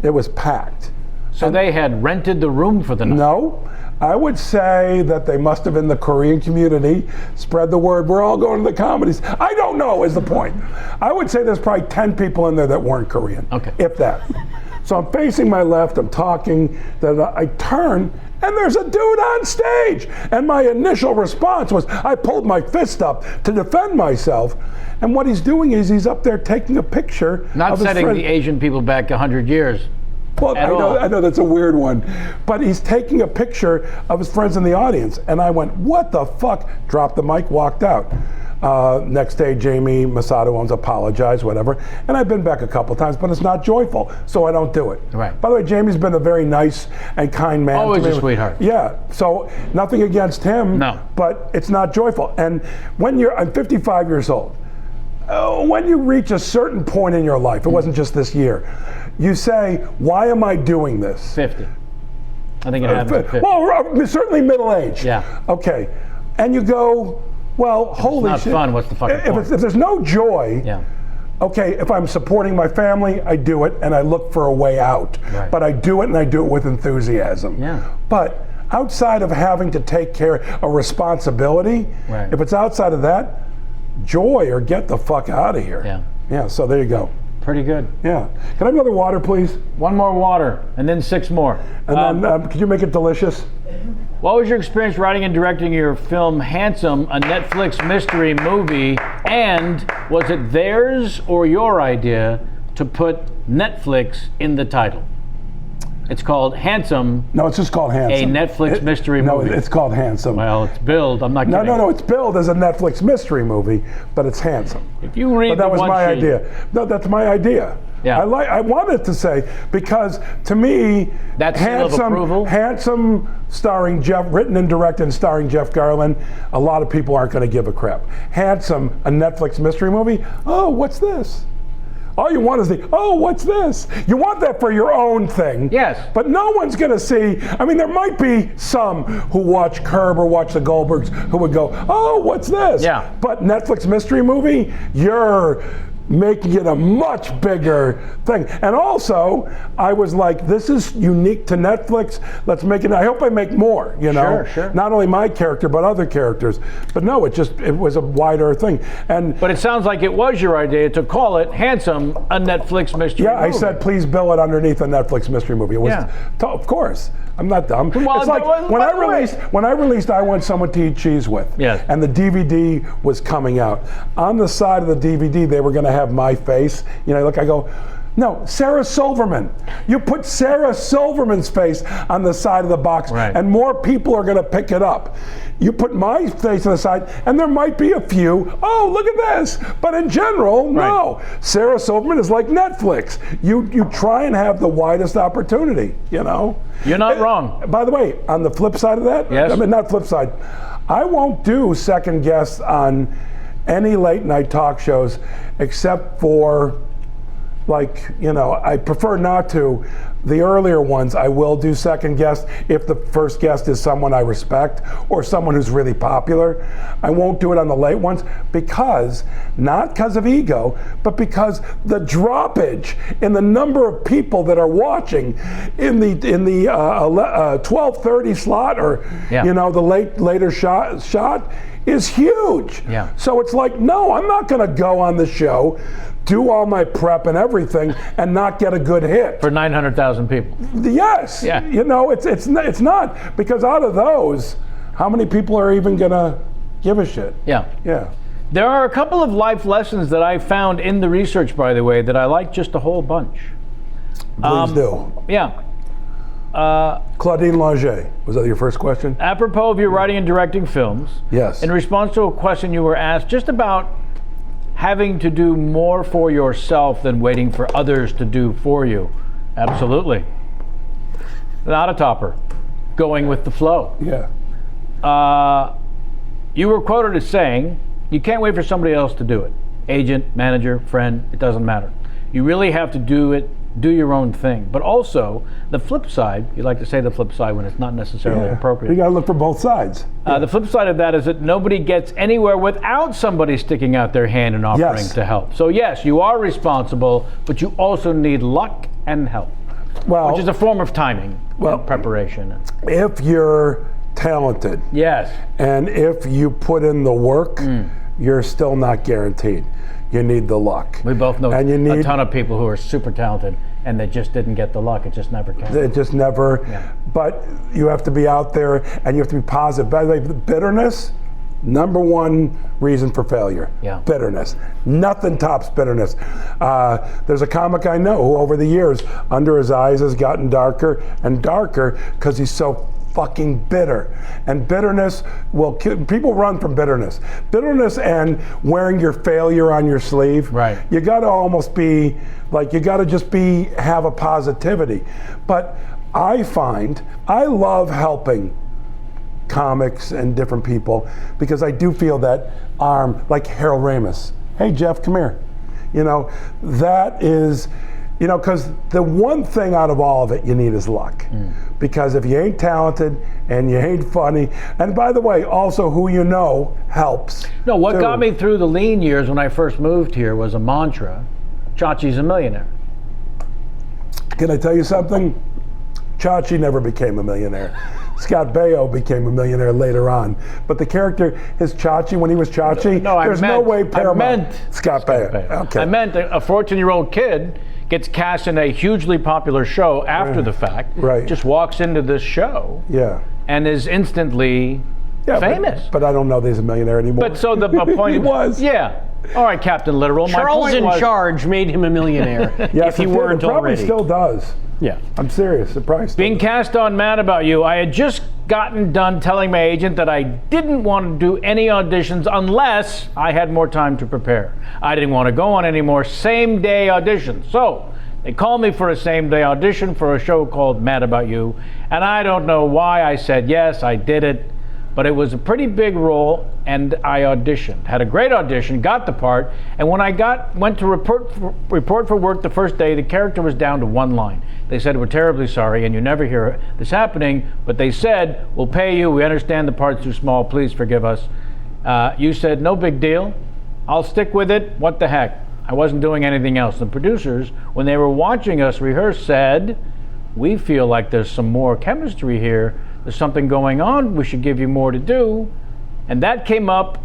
It was packed. So they had rented the room for the night? No, I would say that they must have, in the Korean community, spread the word, we're all going to the comedies. I don't know is the point. I would say there's probably 10 people in there that weren't Korean, if that. So I'm facing my left, I'm talking, then I turn, and there's a dude on stage. And my initial response was, I pulled my fist up to defend myself. And what he's doing is he's up there taking a picture. Not setting the Asian people back 100 years. Well, I know that's a weird one. But he's taking a picture of his friends in the audience. And I went, what the fuck? Dropped the mic, walked out. Next day, Jamie Masato owns apologized, whatever. And I've been back a couple times, but it's not joyful, so I don't do it. Right. By the way, Jamie's been a very nice and kind man. Always to me. a sweetheart. Yeah, so nothing against him, no. But it's not joyful. And I'm 55 years old. When you reach a certain point in your life, it wasn't just this year, you say, why am I doing this? 50. I think it happens at 50. Well, certainly middle age. Yeah. Okay. And you go, well, holy shit. It's not fun, what's the fucking point? If there's no joy, okay, if I'm supporting my family, I do it and I look for a way out. Right. But I do it and I do it with enthusiasm. Yeah. But outside of having to take care of a responsibility, if it's outside of that, joy or get the fuck out of here. Yeah. Yeah, so there you go. Pretty good. Yeah. Can I have another water, please? One more water, and then 6 more. And then, could you make it delicious? What was your experience writing and directing your film Handsome, a Netflix mystery movie? And was it theirs or your idea to put Netflix in the title? It's called Handsome. No, it's just called Handsome. A Netflix mystery movie. No, it's called Handsome. Well, it's billed. I'm not kidding. No, it's billed as a Netflix mystery movie, but it's Handsome. If you read but that was my sheet. idea. No, that's my idea. Yeah. I wanted to say, because to me, that's seal of approval. Handsome, written and directed and starring Jeff Garlin, a lot of people aren't going to give a crap. Handsome, a Netflix mystery movie. Oh, what's this? All you want is what's this? You want that for your own thing. Yes. But no one's going to see. I mean, there might be some who watch Curb or watch the Goldbergs who would go, oh, what's this? Yeah. But Netflix mystery movie, you're making it a much bigger thing. And also, I was like, this is unique to Netflix. Let's make it. I hope I make more, you know? Sure. Not only my character, but other characters. But no, it was a wider thing. But it sounds like it was your idea to call it Handsome, a Netflix mystery movie. I said, please bill it underneath a Netflix mystery movie. It was, of course. I'm not dumb. Well, it's like when I released I Want Someone to Eat Cheese With, and the DVD was coming out. On the side of the DVD, they were going to have my face. You know, I go, no, Sarah Silverman. You put Sarah Silverman's face on the side of the box, and more people are going to pick it up. You put my face on the side, and there might be a few, oh, look at this. But in general, no. Sarah Silverman is like Netflix. You try and have the widest opportunity, you know? You're not wrong. By the way, on the flip side of that, I mean, not flip side, I won't do second guests on any late night talk shows except for, like, you know, I prefer not to. The earlier ones, I will do second guest if the first guest is someone I respect or someone who's really popular. I won't do it on the late ones not because of ego, but because the droppage in the number of people that are watching in the 12:30 slot or you know, the later shot is huge. So it's like, no, I'm not going to go on the show, do all my prep and everything, and not get a good hit for 900,000 people. Yes, you know, it's not, because out of those, how many people are even gonna give a shit? Yeah. There are a couple of life lessons that I found in the research, by the way, that I like just a whole bunch. Please do. Claudine Langer, was that your first question? Apropos of your writing and directing films. Yes. In response to a question you were asked just about having to do more for yourself than waiting for others to do for you. Absolutely. Not a topper. Going with the flow. You were quoted as saying, you can't wait for somebody else to do it. Agent, manager, friend, it doesn't matter. You really have to do your own thing. But also, the flip side, you like to say the flip side when it's not necessarily appropriate. You gotta look for both sides. The flip side of that is that nobody gets anywhere without somebody sticking out their hand and offering to help. So yes, you are responsible, but you also need luck and help, which is a form of timing and preparation. If you're talented, and if you put in the work, you're still not guaranteed. You need the luck. We both know a ton of people who are super talented and they just didn't get the luck. It just never came. It just never. But you have to be out there and you have to be positive. By the way, bitterness, number one reason for failure. Bitterness. Nothing tops bitterness. There's a comic I know who over the years, under his eyes has gotten darker and darker because he's so fucking bitter. And bitterness will kill. People run from bitterness. Bitterness and wearing your failure on your sleeve. You gotta almost be like, you gotta just have a positivity. But I find I love helping comics and different people because I do feel that arm, like Harold Ramis. Hey Jeff, come here. You know, that is, you know, because the one thing out of all of it you need is luck. Because if you ain't talented and you ain't funny, and by the way, also who you know helps. No, what got me through the lean years when I first moved here was a mantra, Chachi's a millionaire. Can I tell you something? Chachi never became a millionaire. Scott Baio became a millionaire later on. But the character, his Chachi, when he was Chachi, there's no way Paramount. Scott Baio. Okay. I meant a 14-year-old kid gets cast in a hugely popular show after the fact, just walks into this show and is instantly famous. But I don't know that he's a millionaire anymore. But so the point he was. All right, Captain Literal. Charles in Charge made him a millionaire if he weren't probably already. Still does. I'm serious. It probably still Being does. cast on Mad About You, I had just gotten done telling my agent that I didn't want to do any auditions unless I had more time to prepare. I didn't want to go on any more same-day auditions. So they called me for a same-day audition for a show called Mad About You, and I don't know why I said yes, I did it. But it was a pretty big role, and I auditioned. Had a great audition, got the part, and when I went to report for work the first day, the character was down to one line. They said, "We're terribly sorry, and you never hear this happening, but they said, we'll pay you, we understand the part's too small, please forgive us." You said, "No big deal, I'll stick with it, what the heck." I wasn't doing anything else. The producers, when they were watching us rehearse, said, we feel like there's some more chemistry here. There's something going on. We should give you more to do. And that came up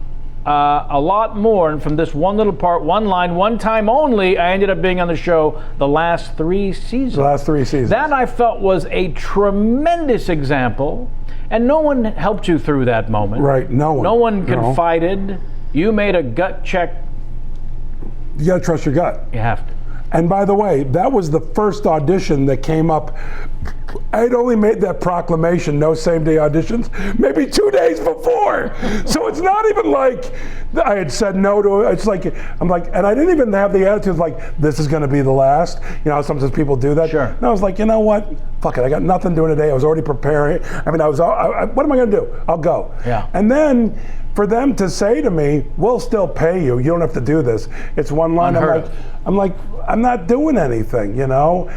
a lot more. And from this one little part, one line, one time only, I ended up being on the show the last 3 seasons. The last 3 seasons. That I felt was a tremendous example. And no one helped you through that moment. Right, no one. No one confided. You made a gut check. You got to trust your gut. You have to. And by the way, that was the first audition that came up. I had only made that proclamation, no same-day auditions, maybe 2 days before. So it's not even like I had said no to it. It's like, I'm like, and I didn't even have the attitude like, this is going to be the last. You know, sometimes people do that. Sure. And I was like, you know what? Fuck it, I got nothing doing today. I was already preparing. I mean, what am I going to do? I'll go. Yeah. And then for them to say to me, we'll still pay you. You don't have to do this. It's one line. I'm like, I'm not doing anything, you know?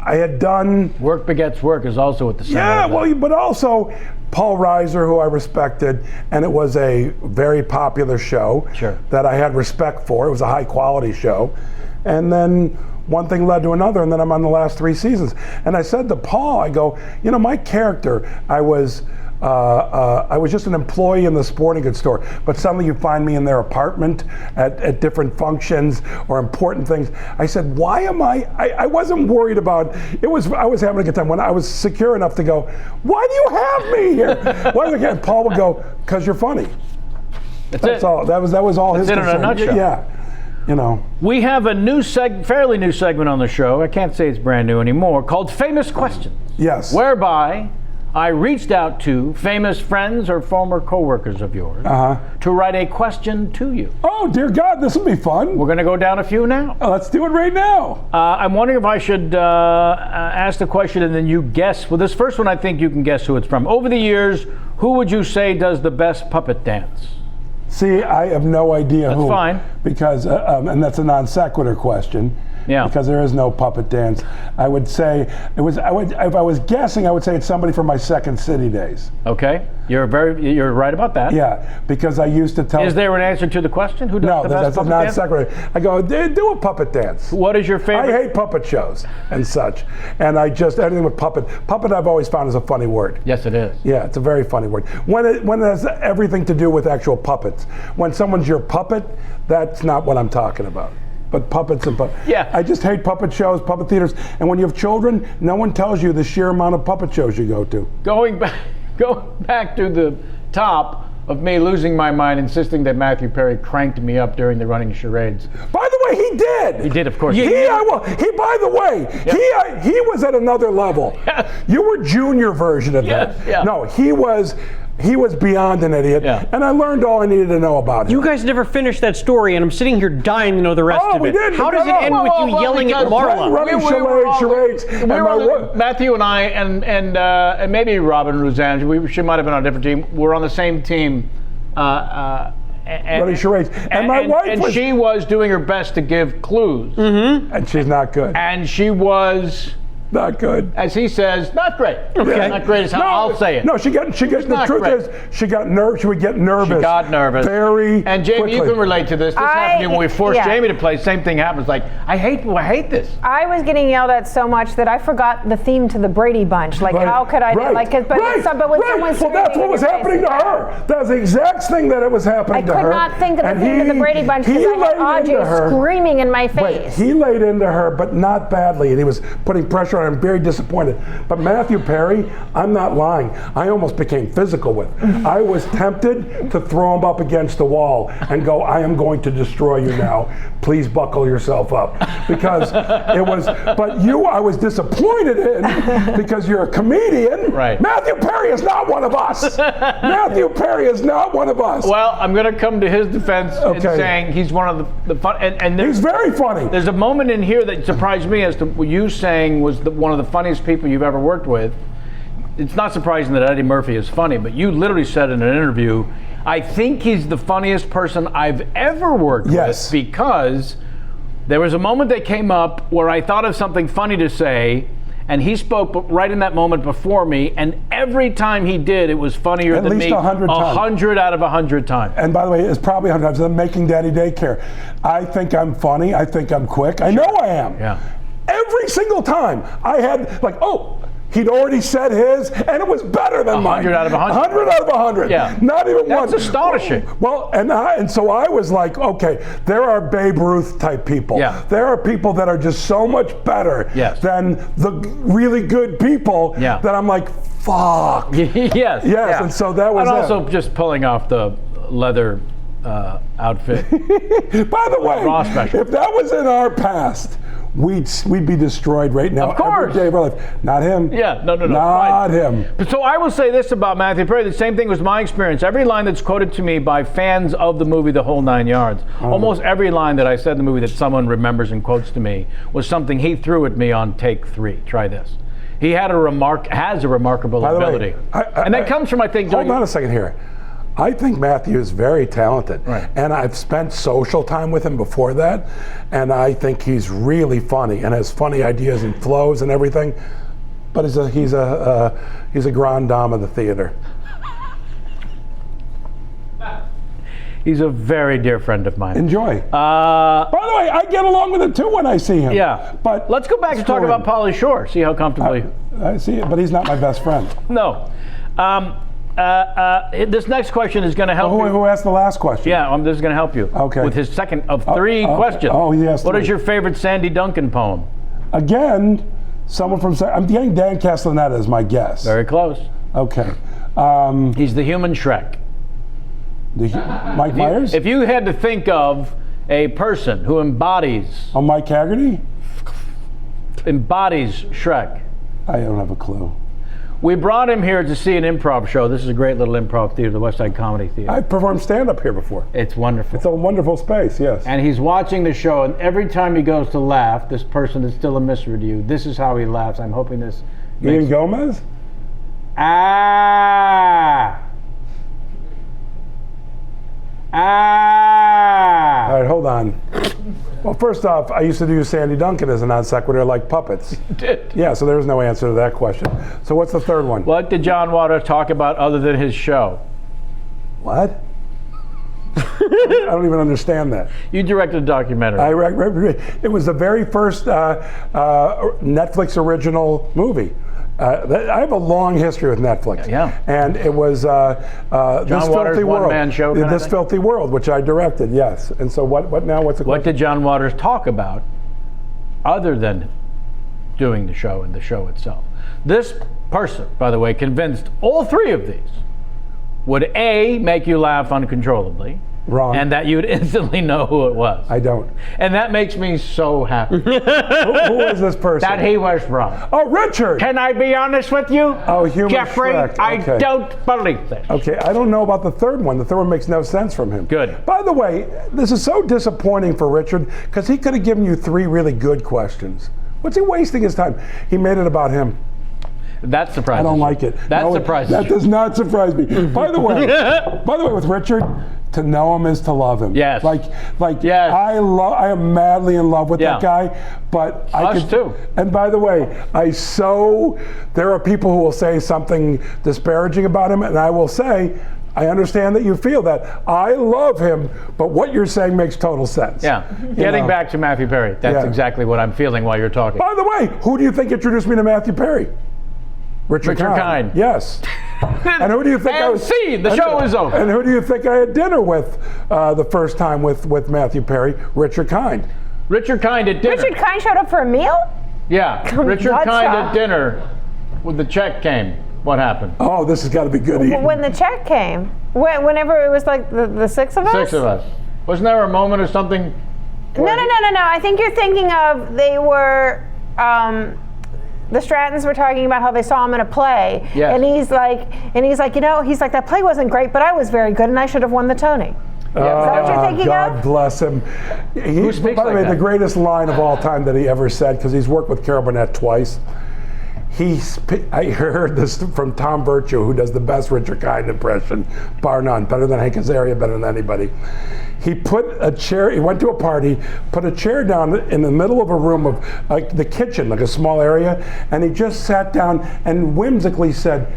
I had done... Work begets work is also at the center. Yeah, well, but also Paul Reiser, who I respected, and it was a very popular show that I had respect for. It was a high quality show. And then one thing led to another, and then I'm on the last 3 seasons. And I said to Paul, I go, you know, my character, I was just an employee in the sporting goods store, but suddenly you find me in their apartment at different functions or important things. I said, why am I wasn't worried about, I was having a good time when I was secure enough to go, why do you have me here? Why do Paul would go, because you're funny. That's all. That was all his concern. In a nutshell. Yeah. You know. We have a fairly new segment on the show, I can't say it's brand new anymore, called Famous Questions. Yes. Whereby I reached out to famous friends or former co-workers of yours to write a question to you. Oh, dear God, this will be fun. We're going to go down a few now. Oh, let's do it right now. I'm wondering if I should ask the question and then you guess. Well, this first one, I think you can guess who it's from. Over the years, who would you say does the best puppet dance? See, I have no idea who. That's fine. Because, and that's a non sequitur question. Yeah. Because there is no puppet dance. I would say if I was guessing, I would say it's somebody from my Second City days. Okay. You're right about that. Yeah, because I used to tell. Is there an answer to the question? Who does the best puppet dance? No, that's a non sequitur. I go, do a puppet dance. What is your favorite? I hate puppet shows and such. And anything with puppet I've always found is a funny word. Yes, it is. Yeah, it's a very funny word. When it has everything to do with actual puppets. When someone's your puppet, that's not what I'm talking about. But puppets and puppets. Yeah. I just hate puppet shows, puppet theaters. And when you have children, no one tells you the sheer amount of puppet shows you go to. Going back to the top of me losing my mind, insisting that Matthew Perry cranked me up during the running charades. By the way, he did. He did, of course. By the way, he was at another level. Yes. You were junior version of that. Yeah. No, he was beyond an idiot, and I learned all I needed to know about him. You guys never finished that story, and I'm sitting here dying to know the rest of it. We did. How does it end with you yelling at Marla? Running charades. Matthew and I, and maybe Robin Roseanne, she might have been on a different team. We're on the same team. Running charades. And my wife she was doing her best to give clues. Mm-hmm. And she's not good. And she was... Not good. As he says, not great. Okay. Not great is how I'll say it. No, she got the truth is she got nervous. She would get nervous. She got nervous. Very And Jamie, quickly. you can relate to this. This happened to me when we forced Jamie to play. Same thing happens. Like, I hate this. I was getting yelled at so much that I forgot the theme to the Brady Bunch. Like, how could I do? Like, but when someone's well, that's what was happening to her. That was the exact thing that it was happening to her. I could not think of the theme to the Brady Bunch because I had Audrey screaming in my face. He laid into her, but not badly, and he was putting pressure on her. I'm very disappointed. But Matthew Perry, I'm not lying. I almost became physical with. I was tempted to throw him up against the wall and go, I am going to destroy you now. Please buckle yourself up. Because it was, I was disappointed in because you're a comedian. Right. Matthew Perry is not one of us. Matthew Perry is not one of us. Well, I'm going to come to his defense in saying he's one of the fun. And he's very funny. There's a moment in here that surprised me as to what you saying was one of the funniest people you've ever worked with. It's not surprising that Eddie Murphy is funny, but you literally said in an interview, I think he's the funniest person I've ever worked with, because there was a moment that came up where I thought of something funny to say, and he spoke right in that moment before me, and every time he did, it was funnier than me. At least 100 times. 100 out of 100 times. And by the way, it's probably 100 times. I'm making Daddy Daycare. I think I'm funny. I think I'm quick. I know I am. Yeah. Every single time I had like, he'd already said his, and it was better than mine. 100 out of 100. 100 out of 100. Yeah. Not even one. That's astonishing. Well, and so I was like, okay, there are Babe Ruth type people. Yeah. There are people that are just so much better than the really good people that I'm like, fuck. Yes. Yes, Yeah. and so that was And it. also just pulling off the leather outfit. By the way, Raw special. if that was in our past, we'd be destroyed right now. Of course. Every day of our life. Not him. Yeah, no. Not him. So I will say this about Matthew Perry. The same thing was my experience. Every line that's quoted to me by fans of the movie The Whole Nine Yards, almost every line that I said in the movie that someone remembers and quotes to me was something he threw at me on take 3. Try this. He has a remarkable ability. And that comes from, I think... Hold on a second here. I think Matthew is very talented, and I've spent social time with him before that, and I think he's really funny and has funny ideas and flows and everything. But he's a grand dame of the theater. He's a very dear friend of mine. Enjoy. By the way, I get along with him too when I see him. Yeah. But let's go back and talk about Pauly Shore. See how comfortably. I see it, but he's not my best friend. No. This next question is going to help you. Who asked the last question? Yeah, this is going to help you. Okay. With his second of 3 questions. Oh, he asked What 3. is your favorite Sandy Duncan poem? Again, someone from... I'm getting Dan Castellaneta as my guess. Very close. Okay. He's the human Shrek. Mike Myers? If you had to think of a person who embodies Mike Haggerty? Embodies Shrek. I don't have a clue. We brought him here to see an improv show. This is a great little improv theater, the West Side Comedy Theater. I've performed stand-up here before. It's wonderful. It's a wonderful space, yes. And he's watching the show, and every time he goes to laugh, this person is still a mystery to you. This is how he laughs. I'm hoping this Ian Gomez? Ah! All right, hold on. Well, first off, I used to do Sandy Duncan as a non sequitur like puppets. You did? Yeah, so there's no answer to that question. So what's the third one? What did John Waters talk about other than his show? What? I don't even understand that. You directed a documentary. It was the very first Netflix original movie. I have a long history with Netflix. Yeah. And it was This Waters' Filthy World. one-man show kind of This thing? Filthy World, which I directed, yes. And so what now? What's the question? What did John Waters talk about other than doing the show and the show itself? This person, by the way, convinced all 3 of these would A, make you laugh uncontrollably. Wrong. And that you would instantly know who it was. I don't. And that makes me so happy. Who is this person? That he was wrong. Oh, Richard! Can I be honest with you? Oh, human Jeffrey, Shrek. I Okay. don't believe this. Okay, I don't know about the third one. The third one makes no sense from him. Good. By the way, this is so disappointing for Richard because he could have given you 3 really good questions. What's he wasting his time? He made it about him. That surprises I don't you. like it. That No, surprises That you. does not surprise me. By the way, with Richard, to know him is to love him. Yes. Like Yes. I am madly in love with Yeah. that guy. But Us too. And by the way, there are people who will say something disparaging about him, and I will say, I understand that you feel that. I love him, but what you're saying makes total sense. Yeah. Getting back to Matthew Perry, that's exactly what I'm feeling while you're talking. By the way, who do you think introduced me to Matthew Perry? Richard Kind. Yes. And who do you think the show is over. And who do you think I had dinner with the first time with Matthew Perry? Richard Kind. Richard Kind at dinner. Richard Kind showed up for a meal? Yeah. Richard What's Kind up? at dinner when the check came. What happened? Oh, this has got to be good eating. When the check came. Whenever it was like the 6 of us? 6 of us. Wasn't there a moment or something? No. I think you're thinking of they were... the Strattons were talking about how they saw him in a play, Yes. and he's like, that play wasn't great, but I was very good, and I should have won the Tony. Is that what you're thinking God of? bless him. Who speaks by the like way, that? the greatest line of all time that he ever said, because he's worked with Carol Burnett twice. I heard this from Tom Virtue, who does the best Richard Kind impression, bar none, better than Hank Azaria, better than anybody. He put a chair, he went to a party, put a chair down in the middle of a room of the kitchen, like a small area, and he just sat down and whimsically said,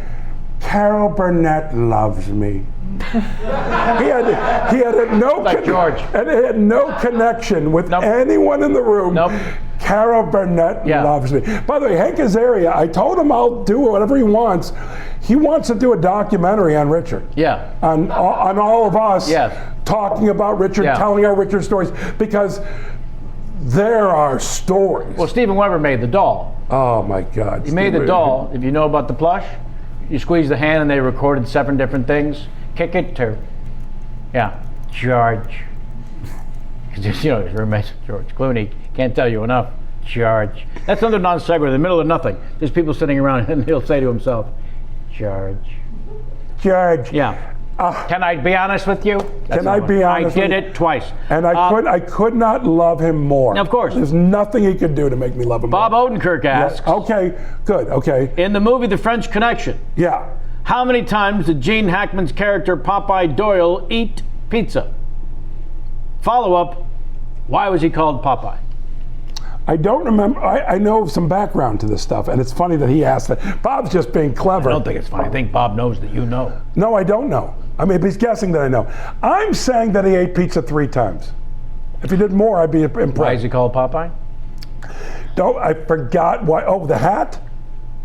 "Carol Burnett loves me." he had no Like George. and it had no connection with anyone in the room. Nope. Carol Burnett loves me. By the way, Hank Azaria, I told him I'll do whatever he wants. He wants to do a documentary on Richard. Yeah. On all of us. Yes. Talking about Richard, Yeah. telling our Richard stories, because there are stories. Well, Steven Weber made the doll. Oh my God. He made the doll. If you know about the plush, you squeeze the hand and they recorded 7 different things. Kick it to, George. Because you know his roommate George Clooney, can't tell you enough. George. That's another non sequitur in the middle of nothing. There's people sitting around and he'll say to himself, George. George. Yeah. Can I be honest with you? Can I be honest I with did you? it twice. And I could not love him more. Of course. There's nothing he could do to make me love him Bob more. Odenkirk asks, Okay, good, okay. in the movie The French Connection, Yeah. how many times did Gene Hackman's character Popeye Doyle eat pizza? Follow-up, why was he called Popeye? I don't remember. I know some background to this stuff, and it's funny that he asked that. Bob's just being clever. I don't think it's funny. I think Bob knows that you know. No, I don't know. I mean, he's guessing that I know. I'm saying that he ate pizza 3 times. If he did more, I'd be impressed. Why is he called Popeye? I forgot why. Oh, the hat?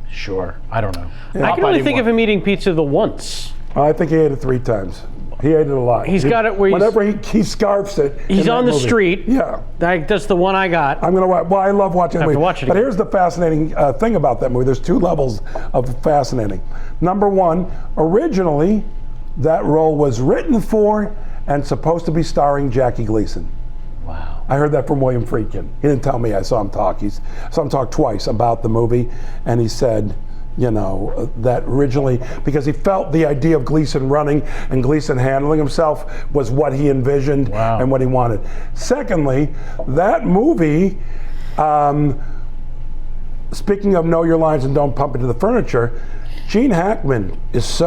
Sure. I don't know. I can only think of him eating pizza the once. I think he ate it 3 times. He ate it a lot. He's got it where whenever he scarfs it. He's in on that the movie. street. Yeah. That's the one I got. I'm gonna watch. Well, I love watching the movie. to watch it But again. here's the fascinating thing about that movie. There's 2 levels of fascinating. Number 1, originally, that role was written for and supposed to be starring Jackie Gleason. Wow. I heard that from William Friedkin. He didn't tell me. I saw him talk. Saw him talk twice about the movie, and he said, that originally, because he felt the idea of Gleason running and Gleason handling himself was what he envisioned and what he wanted. Secondly, that movie, speaking of know your lines and don't bump into the furniture, Gene Hackman is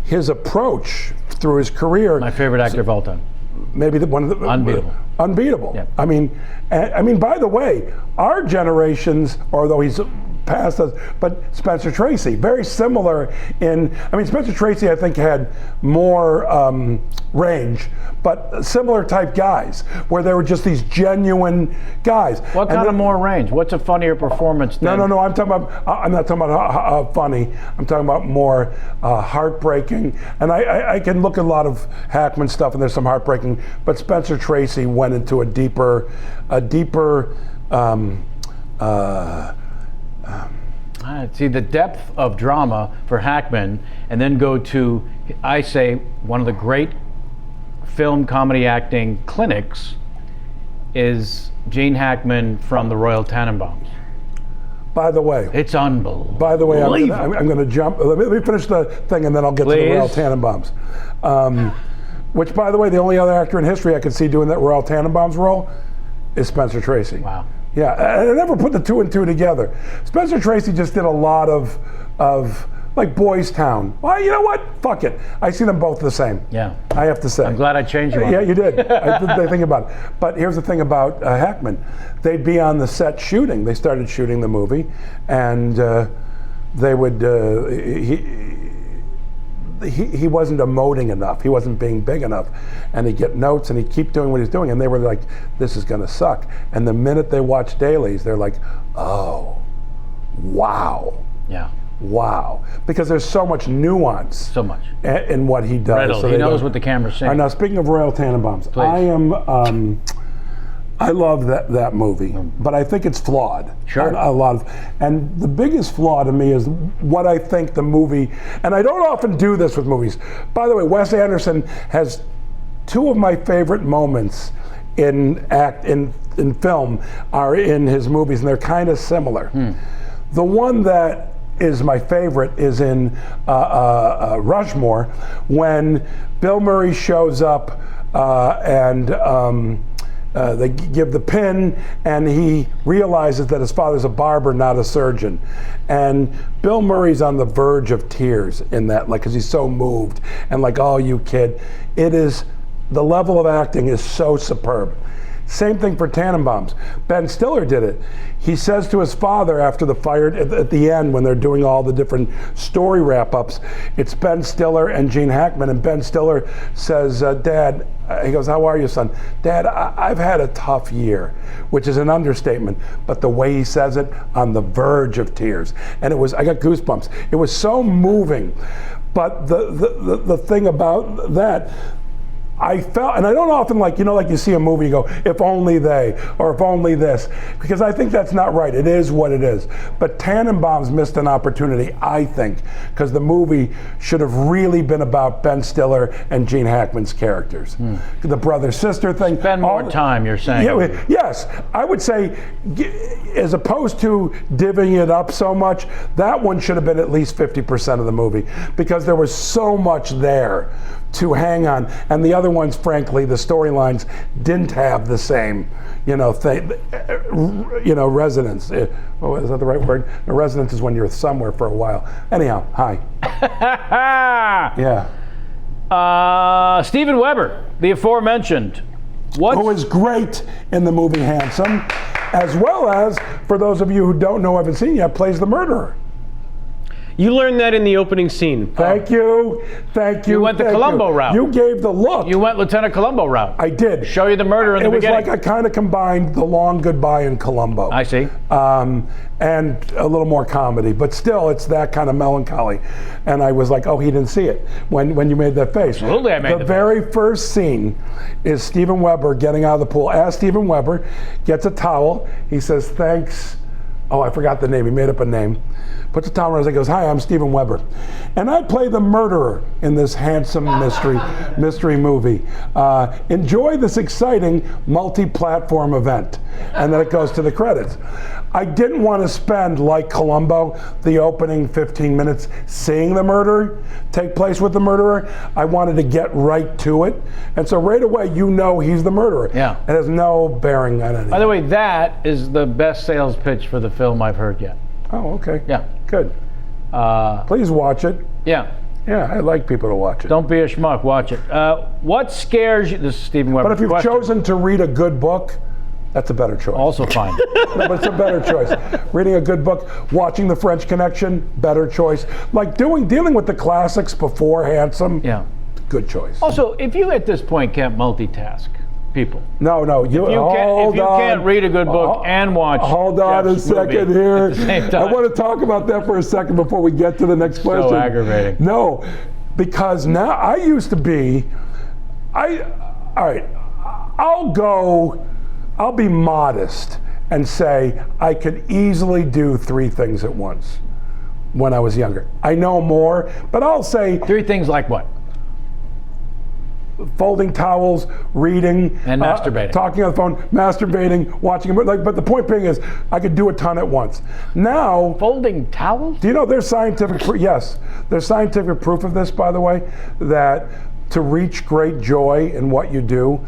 his approach through his career. My favorite actor of all time. Maybe one of the Unbeatable. Unbeatable. Yep. I mean, by the way, our generations, although he's past us, but Spencer Tracy, very similar Spencer Tracy, I think, had more range, but similar type guys, where they were just these genuine guys. What kind of more range? What's a funnier performance than... No, I'm not talking about funny. I'm talking about more heartbreaking. And I can look at a lot of Hackman stuff, and there's some heartbreaking, but Spencer Tracy went into a deeper see the depth of drama for Hackman, and then go to, I say, one of the great film comedy acting clinics is Gene Hackman from the Royal Tenenbaums. By the way, It's unbelievable. I'm going to jump. Let me finish the thing, and then I'll get to the Royal Tenenbaums. Which, by the way, the only other actor in history I could see doing that Royal Tenenbaums role is Spencer Tracy. Wow. Yeah, I never put the 2 and 2 together. Spencer Tracy just did a lot of like Boys Town. Well, you know what? Fuck it. I see them both the same. Yeah. I have to say. I'm glad I changed you on Yeah, it. you did. I did the thing about it. But here's the thing about Hackman. They'd be on the set shooting. They started shooting the movie, and they would. He wasn't emoting enough. He wasn't being big enough. And he'd get notes, and he'd keep doing what he's doing. And they were like, this is going to suck. And the minute they watch dailies, they're like, oh, wow. Yeah. Wow. Because there's so much nuance. So much. In what he does. Riddle. He knows what the camera's saying. Now, speaking of Royal Tenenbaums, Please. I love that movie, but I think it's flawed. Sure. And the biggest flaw to me is what I think the movie, and I don't often do this with movies. By the way, Wes Anderson has 2 of my favorite moments in film are in his movies, and they're kind of similar. The one that is my favorite is in Rushmore, when Bill Murray shows up and they give the pin, and he realizes that his father's a barber, not a surgeon. And Bill Murray's on the verge of tears in that, like, because he's so moved. And like, oh, you kid. It is, the level of acting is so superb. Same thing for Tenenbaums. Ben Stiller did it. He says to his father after the fire, at the end when they're doing all the different story wrap-ups, it's Ben Stiller and Gene Hackman, and Ben Stiller says, Dad, he goes, how are you, son? Dad, I've had a tough year, which is an understatement, but the way he says it, on the verge of tears. And it was, I got goosebumps. It was so moving. But the thing about that, I felt, and I don't often like you see a movie, you go, if only they, or if only this, because I think that's not right. It is what it is. But Tenenbaums missed an opportunity, I think, because the movie should have really been about Ben Stiller and Gene Hackman's characters. The brother-sister thing. Spend more time, you're saying. Yeah, yes, I would say, as opposed to divvying it up so much, that one should have been at least 50% of the movie, because there was so much there to hang on, and the other ones, frankly, the storylines didn't have the same, resonance. Oh, is that the right word? The resonance is when you're somewhere for a while. Anyhow, hi. Yeah. Steven Weber, the aforementioned. Who is great in the movie Handsome, as well as, for those of you who don't know, haven't seen yet, plays the murderer. You learned that in the opening scene. Thank you. You went the Columbo route. You gave the look. You went Lieutenant Columbo route. I did. Show you the murder in the beginning. It was like I kind of combined The Long Goodbye and Columbo. I see. And a little more comedy, but still, it's that kind of melancholy. And I was like, oh, he didn't see it when you made that face. Absolutely, I made the very first scene is Steven Weber getting out of the pool. As Steven Weber gets a towel, he says, thanks. Oh, I forgot the name. He made up a name. Puts a towel around and goes, hi, I'm Steven Weber. And I play the murderer in this handsome mystery movie. Enjoy this exciting multi-platform event. And then it goes to the credits. I didn't want to spend, like Columbo, the opening 15 minutes seeing the murder take place with the murderer. I wanted to get right to it. And so right away, he's the murderer. Yeah. It has no bearing on anything. By the way, that is the best sales pitch for the film I've heard yet. Oh, okay. Yeah. Good. Please watch it. Yeah. Yeah, I like people to watch it. Don't be a schmuck. Watch it. What scares you? This is Steven Weber. But if you've chosen to read a good book, that's a better choice. Also fine. No, but it's a better choice. Reading a good book, watching The French Connection, better choice. Like dealing with the classics before Handsome, Yeah. good choice. Also, if you at this point can't multitask, people. No, If you can't read a good book and watch. Hold on Jeff's a second movie here. at the same time. I want to talk about that for a second before we get to the next question. So aggravating. No, because now I used to be, all right, I'll be modest and say I could easily do 3 things at once when I was younger. I know more, but I'll say 3 things like what? folding towels, reading, and masturbating, talking on the phone, masturbating, watching a movie. But the point being is, I could do a ton at once. Now, folding towels. Do you know there's scientific proof? Yes, there's scientific proof of this, by the way, that to reach great joy in what you do,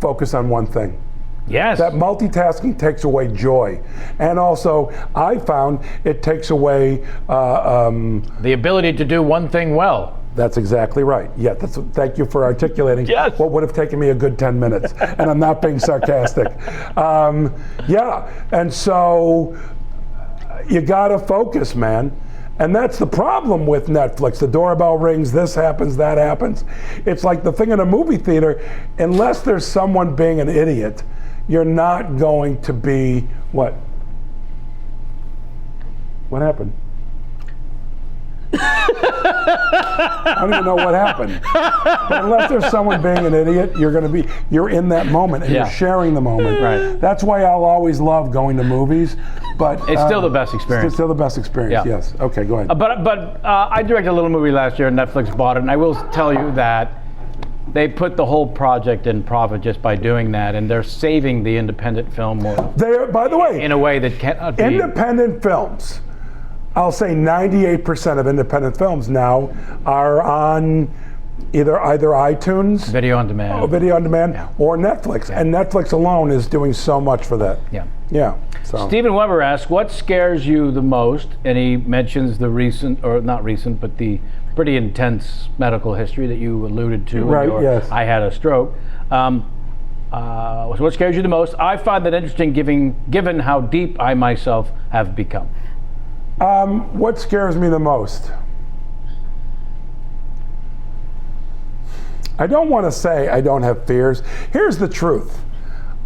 focus on one thing. Yes. That multitasking takes away joy. And also, I found it takes away the ability to do one thing well. That's exactly right. Yeah, thank you for articulating what would have taken me a good 10 minutes. And I'm not being sarcastic. Yeah, and so you gotta focus, man. And that's the problem with Netflix. The doorbell rings, this happens, that happens. It's like the thing in a movie theater, unless there's someone being an idiot, you're not going to be, what? What happened? I don't even know what happened. But unless there's someone being an idiot, you're in that moment and you're sharing the moment. Right. That's why I'll always love going to movies. But it's still the best experience. It's still the best experience, yes. Okay, go ahead. But I directed a little movie last year and Netflix bought it, and I will tell you that they put the whole project in profit just by doing that, and they're saving the independent film world. By the way, in a way that cannot be. Independent films, I'll say 98% of independent films now are on either iTunes, Video on demand. video on demand, or Netflix. And Netflix alone is doing so much for that. Yeah. Yeah. So. Stephen Weber asks, what scares you the most? And he mentions the recent, or not recent, but the pretty intense medical history that you alluded to. Right, yes. I had a stroke. So what scares you the most? I find that interesting given how deep I myself have become. What scares me the most? I don't want to say I don't have fears. Here's the truth.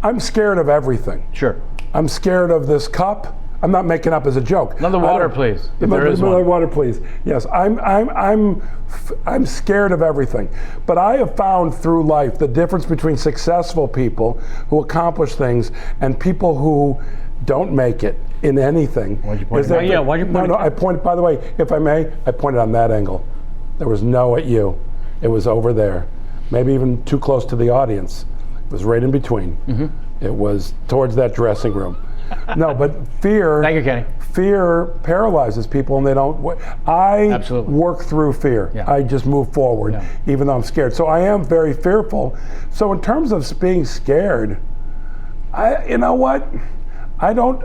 I'm scared of everything. Sure. I'm scared of this cup. I'm not making up as a joke. Another water, please. If there is another one. water, please. Yes, I'm scared of everything. But I have found through life the difference between successful people who accomplish things and people who don't make it in anything. Why'd you point Is it that out? Yeah, why'd you point No, it I pointed, by the way, if I may, I pointed on that angle. There was no at you. It was over there. Maybe even too close to the audience. It was right in between. Mm-hmm. It was towards that dressing room. No, but fear. Thank you, Kenny. Fear paralyzes people, and they don't. I Absolutely. work through fear. Yeah. I just move forward, even though I'm scared. So I am very fearful. So in terms of being scared, you know what? I don't.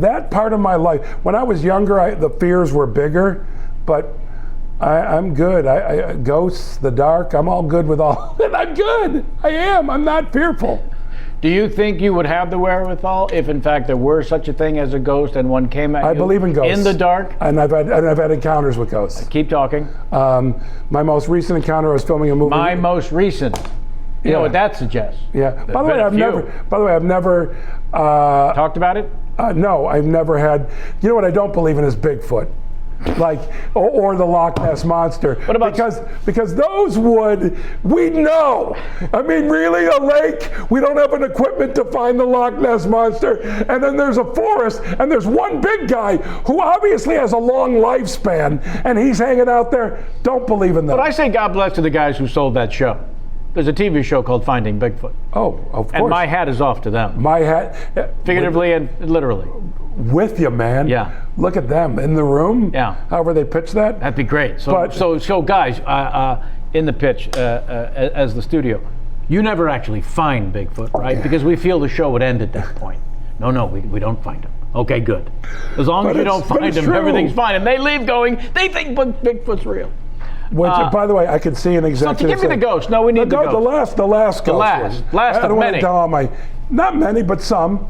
That part of my life. When I was younger, the fears were bigger, but. I'm good. Ghosts, the dark, I'm all good with all. I'm good. I am. I'm not fearful. Do you think you would have the wherewithal if, in fact, there were such a thing as a ghost and one came at you? I believe in ghosts. In the dark? And I've had encounters with ghosts. Keep talking. My most recent encounter, I was filming a movie. My most recent. You know what that suggests? Yeah. By the way, I've never. Talked about it? No, I've never had. You know what I don't believe in is Bigfoot. Like or the Loch Ness monster. What about because those we know. I mean, really, a lake. We don't have an equipment to find the Loch Ness monster, and then there's a forest, and there's one big guy who obviously has a long lifespan, and he's hanging out there. Don't believe in them. But I say God bless to the guys who sold that show. There's a TV show called Finding Bigfoot. Oh, of course. And my hat is off to them. My hat. Figuratively and literally. With you, man. Yeah. Look at them in the room. Yeah. However they pitch that. That'd be great. So guys, in the pitch, as the studio, you never actually find Bigfoot, right? Because we feel the show would end at that point. No, we don't find him. Okay, good. As long as you don't find him, everything's fine. And they leave going, they think Bigfoot's real. Which, by the way, I could see an executive. So give me the ghost. No, we need the ghost. The last ghost. Last I don't of want many. to tell all my, not many, but some.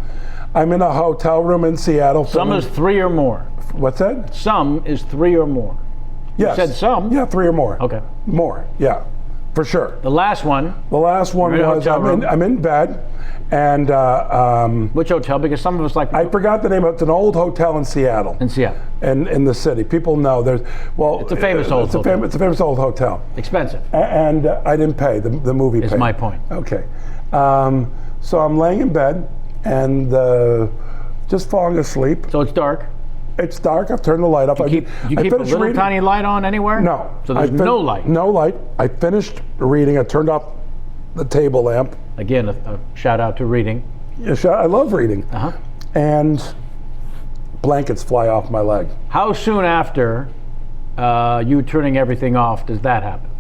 I'm in a hotel room in Seattle. Some is 3 or more. What's that? Some is 3 or more. Yes. You said some? Yeah, 3 or more. Okay. More, yeah, for sure. The last one. The last one You're in a was hotel room. I'm in bed, and Which hotel? Because some of us like. I forgot the name of it. It's an old hotel in Seattle. In Seattle. And in the city, people know there's It's a famous old hotel. It's a famous old hotel. Expensive. And I didn't pay. The movie paid. Is my point. Okay. So I'm laying in bed and just falling asleep. So it's dark. It's dark. I've turned the light off. You keep a little tiny light on anywhere? No. So there's no light? No light. I finished reading. I turned off the table lamp. Again, a shout out to reading. I love reading. Uh-huh. And blankets fly off my leg. How soon after you turning everything off does that happen?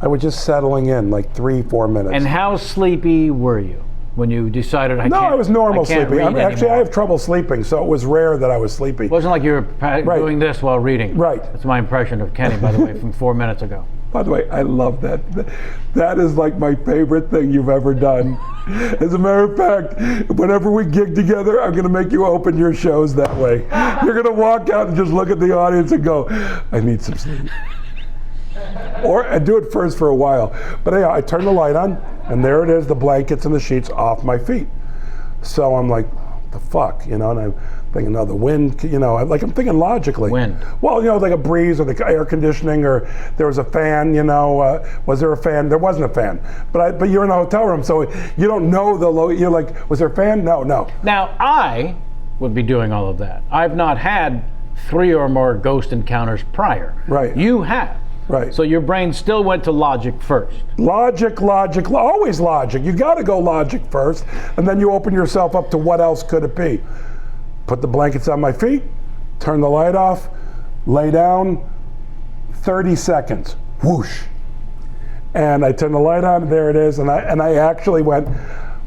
I was just settling in, like 3-4 minutes. And how sleepy were you when you decided I was normal sleeping. Actually, I have trouble sleeping, so it was rare that I was sleepy. It wasn't like you were doing this while reading. Right. That's my impression of Kenny, by the way, from 4 minutes ago. By the way, I love that. That is like my favorite thing you've ever done. As a matter of fact, whenever we gig together, I'm going to make you open your shows that way. You're going to walk out and just look at the audience and go, I need some sleep. Or I do it first for a while. But anyhow, I turn the light on, and there it is, the blankets and the sheets off my feet. So I'm like, the fuck, and I'm thinking, the wind, I'm thinking logically. Wind. Well, like a breeze or the air conditioning, or there was a fan, was there a fan? There wasn't a fan. But you're in a hotel room, so you don't know you're like, was there a fan? No. Now, I would be doing all of that. I've not had 3 or more ghost encounters prior. Right. You have. Right. So your brain still went to logic first. Logic, always logic. You got to go logic first, and then you open yourself up to what else could it be. Put the blankets on my feet, turn the light off, lay down, 30 seconds. whoosh. And I turned the light on, and there it is, and I actually went,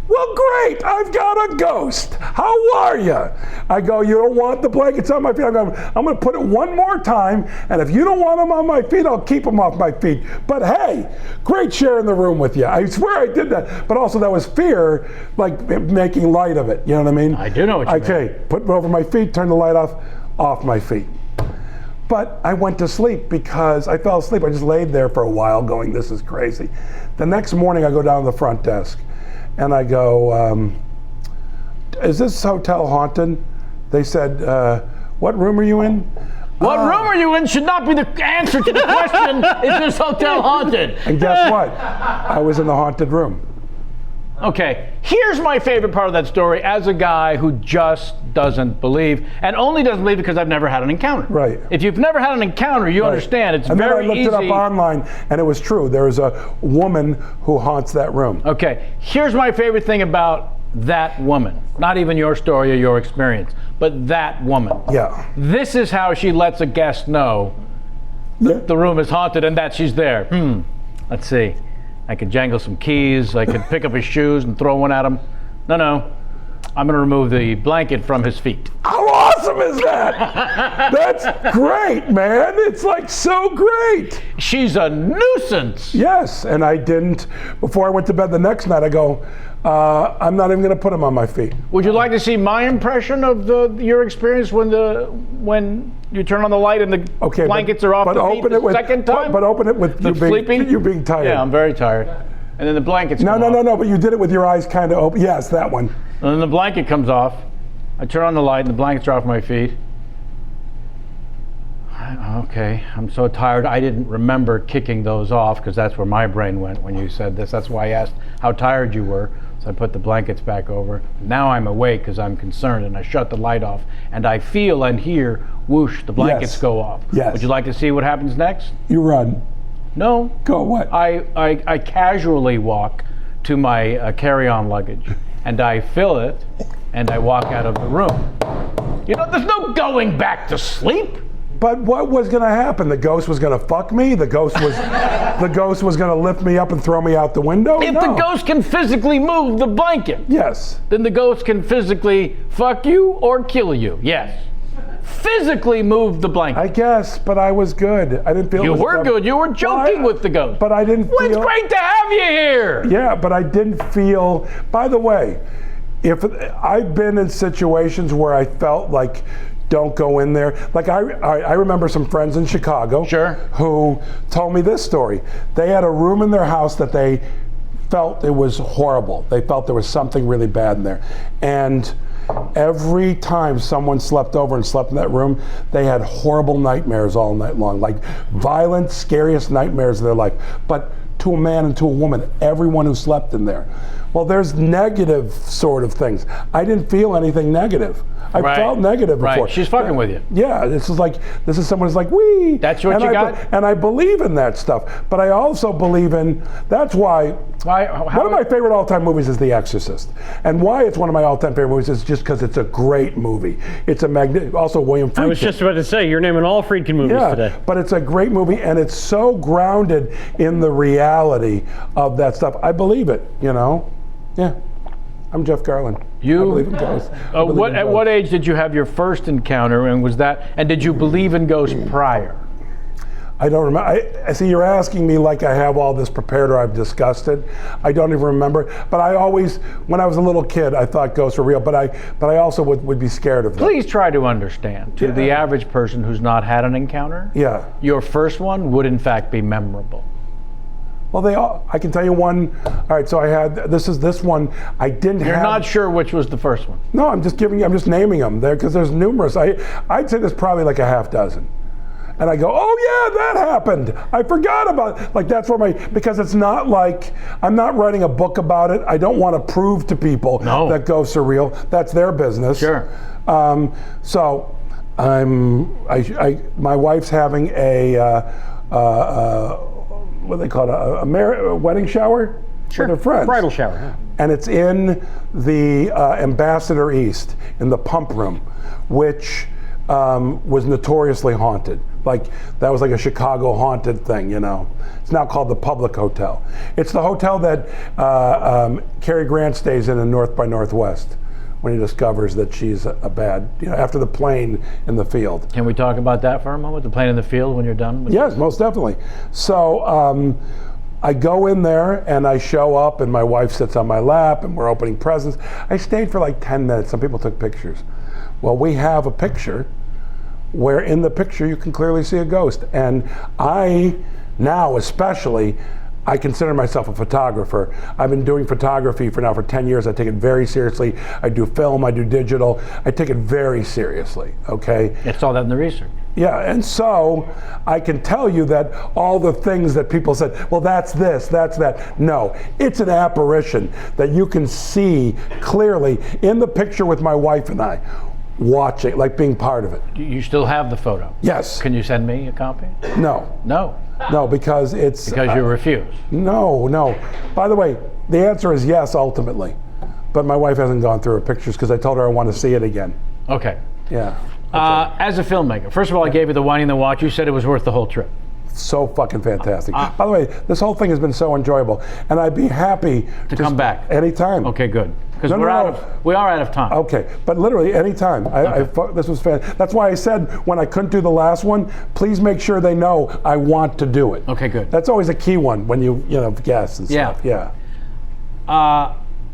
well, great, I've got a ghost. How are you? I go, you don't want the blankets on my feet? I'm going to put it one more time, and if you don't want them on my feet, I'll keep them off my feet. But hey, great sharing the room with you. I swear I did that. But also that was fear, like making light of it. You know what I mean? I do know what you mean. Okay, put it over my feet, turn the light off my feet. But I went to sleep because I fell asleep. I just laid there for a while going, this is crazy. The next morning I go down to the front desk and I go, is this hotel haunted? They said, what room are you in? What room are you in should not be the answer to the question, is this hotel haunted? And guess what? I was in the haunted room. Okay, here's my favorite part of that story as a guy who just doesn't believe, and only doesn't believe because I've never had an encounter. Right. If you've never had an encounter, you understand it's and very easy. And then I looked it up online, and it was true. There is a woman who haunts that room. Okay, here's my favorite thing about that woman. Not even your story or your experience, but that woman. Yeah. This is how she lets a guest know the room is haunted and that she's there. Let's see. I could jangle some keys. I could pick up his shoes and throw one at him. No. I'm going to remove the blanket from his feet. How awesome is that? That's great, man. It's like so great. She's a nuisance. Yes, and I didn't. Before I went to bed the next night, I go, I'm not even going to put them on my feet. Would you like to see my impression of your experience when you turn on the light and the blankets are off the feet the second time? But open it with you being tired. Yeah, I'm very tired. And then the blankets come off. No, but you did it with your eyes kind of open. Yes, that one. And then the blanket comes off. I turn on the light and the blankets are off my feet. Okay, I'm so tired. I didn't remember kicking those off because that's where my brain went when you said this. That's why I asked how tired you were. So I put the blankets back over. Now I'm awake because I'm concerned, and I shut the light off. And I feel and hear, whoosh, the blankets go off. Yes. Would you like to see what happens next? You run. No. Go what? I casually walk to my carry-on luggage, and I fill it, and I walk out of the room. You know, there's no going back to sleep. But what was going to happen? The ghost was going to fuck me? The ghost was going to lift me up and throw me out the window? If the ghost can physically move the blanket, yes, then the ghost can physically fuck you or kill you. Yes. Physically move the blanket. I guess, but I was good. I didn't feel you were good. You were joking with the ghost. But I didn't feel. Well, it's great to have you here. Yeah, but I didn't feel. By the way, if I've been in situations where I felt like, don't go in there. Like I remember some friends in Chicago who told me this story. They had a room in their house that they felt it was horrible. They felt there was something really bad in there. And every time someone slept over and slept in that room, they had horrible nightmares all night long, like violent, scariest nightmares of their life. But to a man and to a woman, everyone who slept in there. Well, there's negative sort of things. I didn't feel anything negative. I felt negative before. Right, she's fucking with you. Yeah, this is someone who's like, wee. That's what you got? And I believe in that stuff. But I also believe in, that's why, one of my favorite all-time movies is The Exorcist. And why it's one of my all-time favorite movies is just because it's a great movie. It's a also William Friedkin. I was just about to say, you're naming all Friedkin movies today. But it's a great movie, and it's so grounded in the reality of that stuff. I believe it, you know? Yeah. I'm Jeff Garlin. I believe in ghosts. At what age did you have your first encounter, and did you believe in ghosts prior? I don't remember. I see you're asking me like I have all this prepared or I've discussed it. I don't even remember. But I always, when I was a little kid, I thought ghosts were real. But I also would be scared of them. Please try to understand, to the average person who's not had an encounter, your first one would in fact be memorable. Well, I can tell you one. All right, so I had, this one, I didn't have. You're not sure which was the first one? No, I'm just naming them there because there's numerous. I'd say there's probably like a half dozen. And I go, oh yeah, that happened. I forgot about it. Like that's where because it's not like, I'm not writing a book about it. I don't want to prove to people that ghosts are real. That's their business. Sure. So my wife's having what do they call it, a wedding shower? Sure, with her friends. Bridal shower. Yeah. And it's in the Ambassador East, in the pump room, which was notoriously haunted Like, that was like a Chicago haunted thing, you know. It's now called the Public Hotel. It's the hotel that Cary Grant stays in North by Northwest when he discovers that she's a bad, you know, after the plane in the field. Can we talk about that for a moment? The plane in the field when you're done with Yes, most definitely. So I go in there and I show up and my wife sits on my lap and we're opening presents. I stayed for like 10 minutes. Some people took pictures. Well, we have a picture where in the picture you can clearly see a ghost. And I, now especially, I consider myself a photographer. I've been doing photography for 10 years. I take it very seriously. I do film, I do digital. I take it very seriously, okay? I saw that in the research. Yeah, and so I can tell you that all the things that people said, well, that's this, that's that. No, it's an apparition that you can see clearly in the picture with my wife and I, watching, like being part of it. You still have the photo? Yes. Can you send me a copy? No. No. No, because it's... Because you refuse? No. By the way, the answer is yes, ultimately. But my wife hasn't gone through her pictures because I told her I want to see it again. Okay. Yeah. As a filmmaker, first of all, I gave you the Winding the Watch. You said it was worth the whole trip. So fucking fantastic. By the way, this whole thing has been so enjoyable, and I'd be happy to come back anytime. Okay, good. Because No. we are out of time. Okay, but literally anytime. This was fantastic. That's why I said when I couldn't do the last one, please make sure they know I want to do it. Okay, good. That's always a key one when you know guests and stuff. Yeah.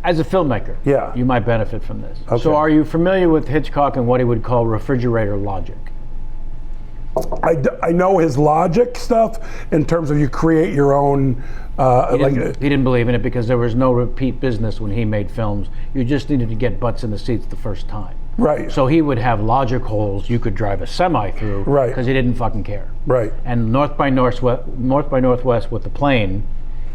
As a filmmaker, Yeah. you might benefit from this. Okay. So are you familiar with Hitchcock and what he would call refrigerator logic? I know his logic stuff in terms of you create your own. He didn't believe in it because there was no repeat business when he made films. You just needed to get butts in the seats the first time. Right. So he would have logic holes you could drive a semi through. Right. Because he didn't fucking care. Right. And North by Northwest with the plane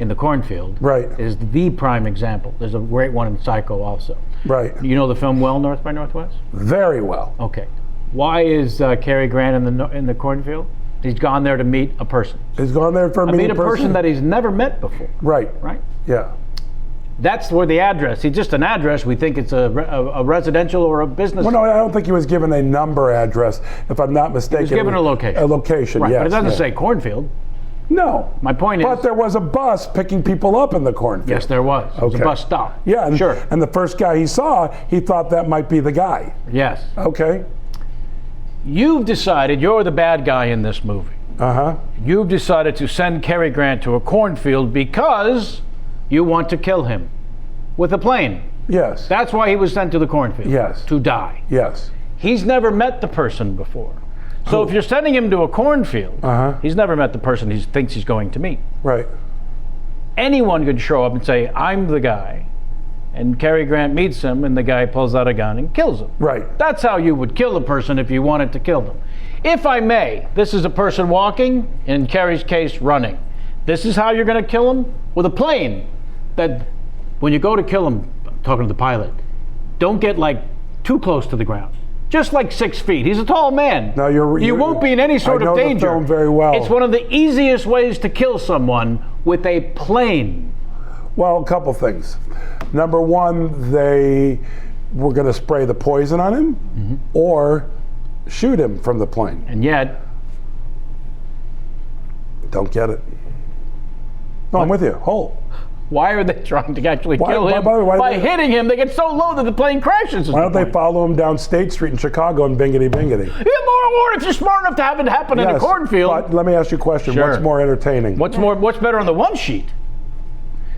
in the cornfield. Right. Is the prime example. There's a great one in Psycho also. Right. You know the film well, North by Northwest? Very well. Okay. Why is Cary Grant in the cornfield? He's gone there to meet a person. He's gone there for Meet a person that he's never met before. Right. Right? Yeah. That's where the address. It's just an address. We think it's a residential or a business. Well, no, I don't think he was given a number address, if I'm not mistaken. He was given a location. A location, right, yes. but it doesn't yes. say cornfield. No. My point is. But there was a bus picking people up in the cornfield. Yes, there was. It was a bus stop. Yeah, and, sure. And the first guy he saw, he thought that might be the guy. Yes. Okay. You've decided you're the bad guy in this movie. Uh-huh. You've decided to send Cary Grant to a cornfield because you want to kill him with a plane. Yes. That's why he was sent to the cornfield. Yes. To die. Yes. He's never met the person before. So if you're sending him to a cornfield, he's never met the person he thinks he's going to meet. Right. Anyone could show up and say, I'm the guy. And Cary Grant meets him, and the guy pulls out a gun and kills him. Right. That's how you would kill a person if you wanted to kill them. If I may, this is a person walking, in Cary's case, running. This is how you're going to kill him? With a plane. That when you go to kill him, talking to the pilot, don't get like too close to the ground. Just like 6 feet. He's a tall man. No, you won't be in any sort of danger. I know the film very well. It's one of the easiest ways to kill someone with a plane. Well, a couple things. Number one, they were going to spray the poison on him or shoot him from the plane. And yet, don't get it. No, I'm with you. Hold. Why are they trying to actually kill him? By hitting him, they get so low that the plane crashes. Why don't they follow him down State Street in Chicago and bingity bingity? Yeah, or if you're smart enough to have it happen in a cornfield. But let me ask you a question. Sure. What's more entertaining? What's better on the one sheet?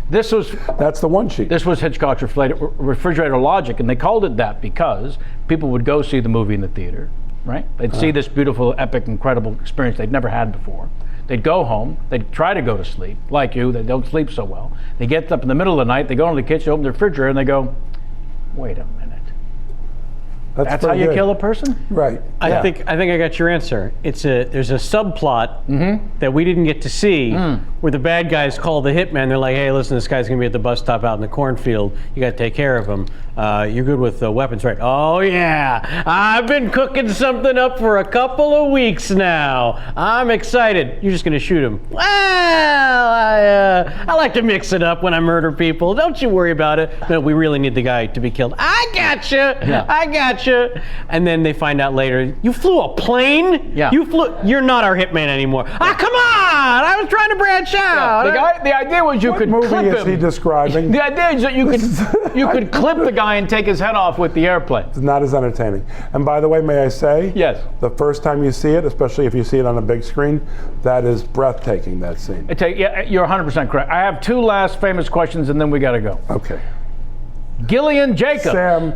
That's the one sheet. This was Hitchcock's refrigerator logic, and they called it that because people would go see the movie in the theater, right? They'd see this beautiful, epic, incredible experience they'd never had before. They'd go home, they'd try to go to sleep, like you, they don't sleep so well. They get up in the middle of the night, they go into the kitchen, open the refrigerator, and they go, wait a minute. That's how you kill a person? Right. I think I got your answer. There's a subplot that we didn't get to see where the bad guys call the hitman. They're like, hey, listen, this guy's going to be at the bus stop out in the cornfield. You got to take care of him. You're good with weapons, right? Oh, yeah. I've been cooking something up for a couple of weeks now. I'm excited. You're just going to shoot him. Well, I like to mix it up when I murder people. Don't you worry about it. No, we really need the guy to be killed. I gotcha. Yeah. I gotcha. at you, and then they find out later, you flew a plane? Yeah. You're not our hitman anymore. Ah, come on! I was trying to branch out. The idea was you What could movie clip is him. he describing? The idea is that you could clip the guy and take his head off with the airplane. It's not as entertaining. And by the way, may I say, Yes. the first time you see it, especially if you see it on a big screen, that is breathtaking, that scene. Yeah, you're 100% correct. I have two last famous questions, and then we got to go. Okay. Gillian Jacobs. Sam,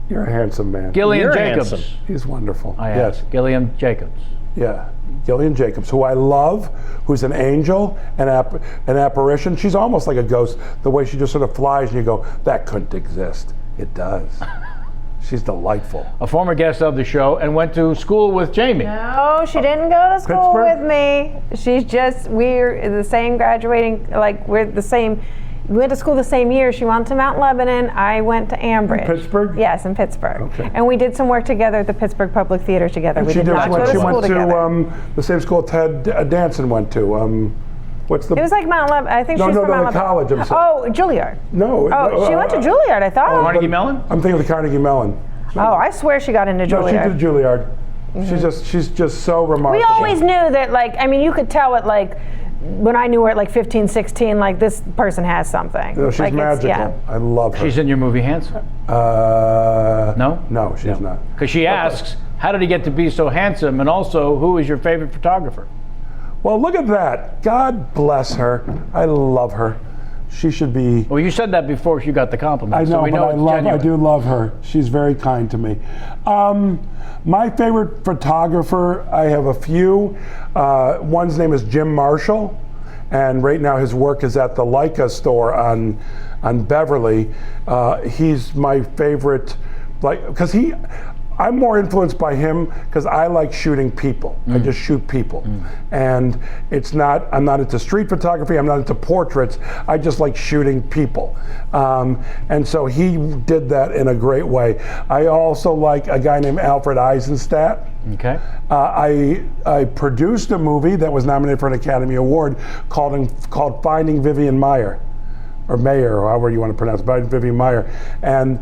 you're a handsome man. Gillian You're Jacobs. handsome. He's wonderful. I am. Yes. Gillian Jacobs. Yeah. Gillian Jacobs, who I love, who's an angel, an apparition. She's almost like a ghost, the way she just sort of flies and you go, that couldn't exist. It does. She's delightful. A former guest of the show and went to school with Jamie. No, she didn't go to school Pittsburgh? with me. She's just, we're the same graduating, like we're the same. We went to school the same year. She went to Mount Lebanon. I went to Ambridge. Pittsburgh? Yes, in Pittsburgh. Okay. And we did some work together at the Pittsburgh Public Theater together. We She did not go to she school went together. to the same school Ted Danson went to. What's the? It was like Mount Lebanon. I think she was from Mount the Lebanon. college. I'm saying. Oh, Juilliard. No. Oh, she went to Juilliard, I thought. Carnegie Mellon? I'm thinking of the Carnegie Mellon. Oh, I swear she got into No, she Juilliard. did Juilliard. She's just so remarkable. We always knew that, like, I mean, you could tell it, like, when I knew her at like 15, 16, like, this person has something. No, she's like, magical. Yeah. I love her. She's in your movie Handsome. No? No, she's not. Because she asks, how did he get to be so handsome? And also, who is your favorite photographer? Well, look at that. God bless her. I love her. She should be. Well, you said that before you got the compliment. I know, so we know but it's I genuine. do love her. She's very kind to me. My favorite photographer, I have a few. One's name is Jim Marshall, and right now his work is at the Leica store on Beverly. He's my favorite, because I'm more influenced by him because I like shooting people. I just shoot people. And I'm not into street photography, I'm not into portraits, I just like shooting people. And so he did that in a great way. I also like a guy named Alfred Eisenstadt. Okay. I produced a movie that was nominated for an Academy Award called Finding Vivian Maier. Or Maier, or however you want to pronounce it, by Vivian Maier. And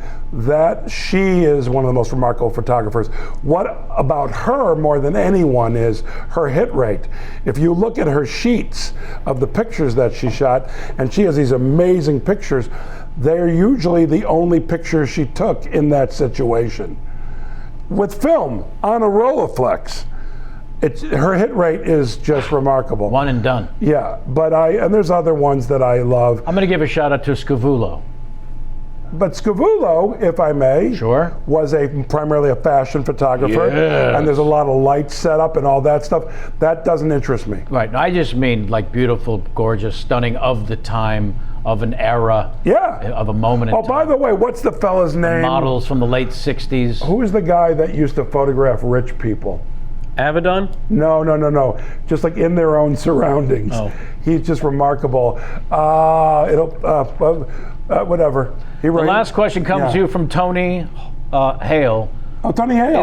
she is one of the most remarkable photographers. What about her more than anyone is her hit rate. If you look at her sheets of the pictures that she shot, and she has these amazing pictures, they're usually the only pictures she took in that situation. With film, on a Rolleiflex, her hit rate is just remarkable. One and done. Yeah, and there's other ones that I love. I'm going to give a shout out to Scavullo. But Scavullo, if I may, Sure. was primarily a fashion photographer, Yes. and there's a lot of lights set up and all that stuff. That doesn't interest me. Right. No, I just mean like beautiful, gorgeous, stunning of the time, of an era, Yeah. of a moment in Oh, time. by the way, what's the fella's name? Models from the late 60s. Who is the guy that used to photograph rich people? Avedon? No. Just like in their own surroundings. Oh. He's just remarkable. Whatever. The last question comes to you from Tony Hale. Oh, Tony Hale.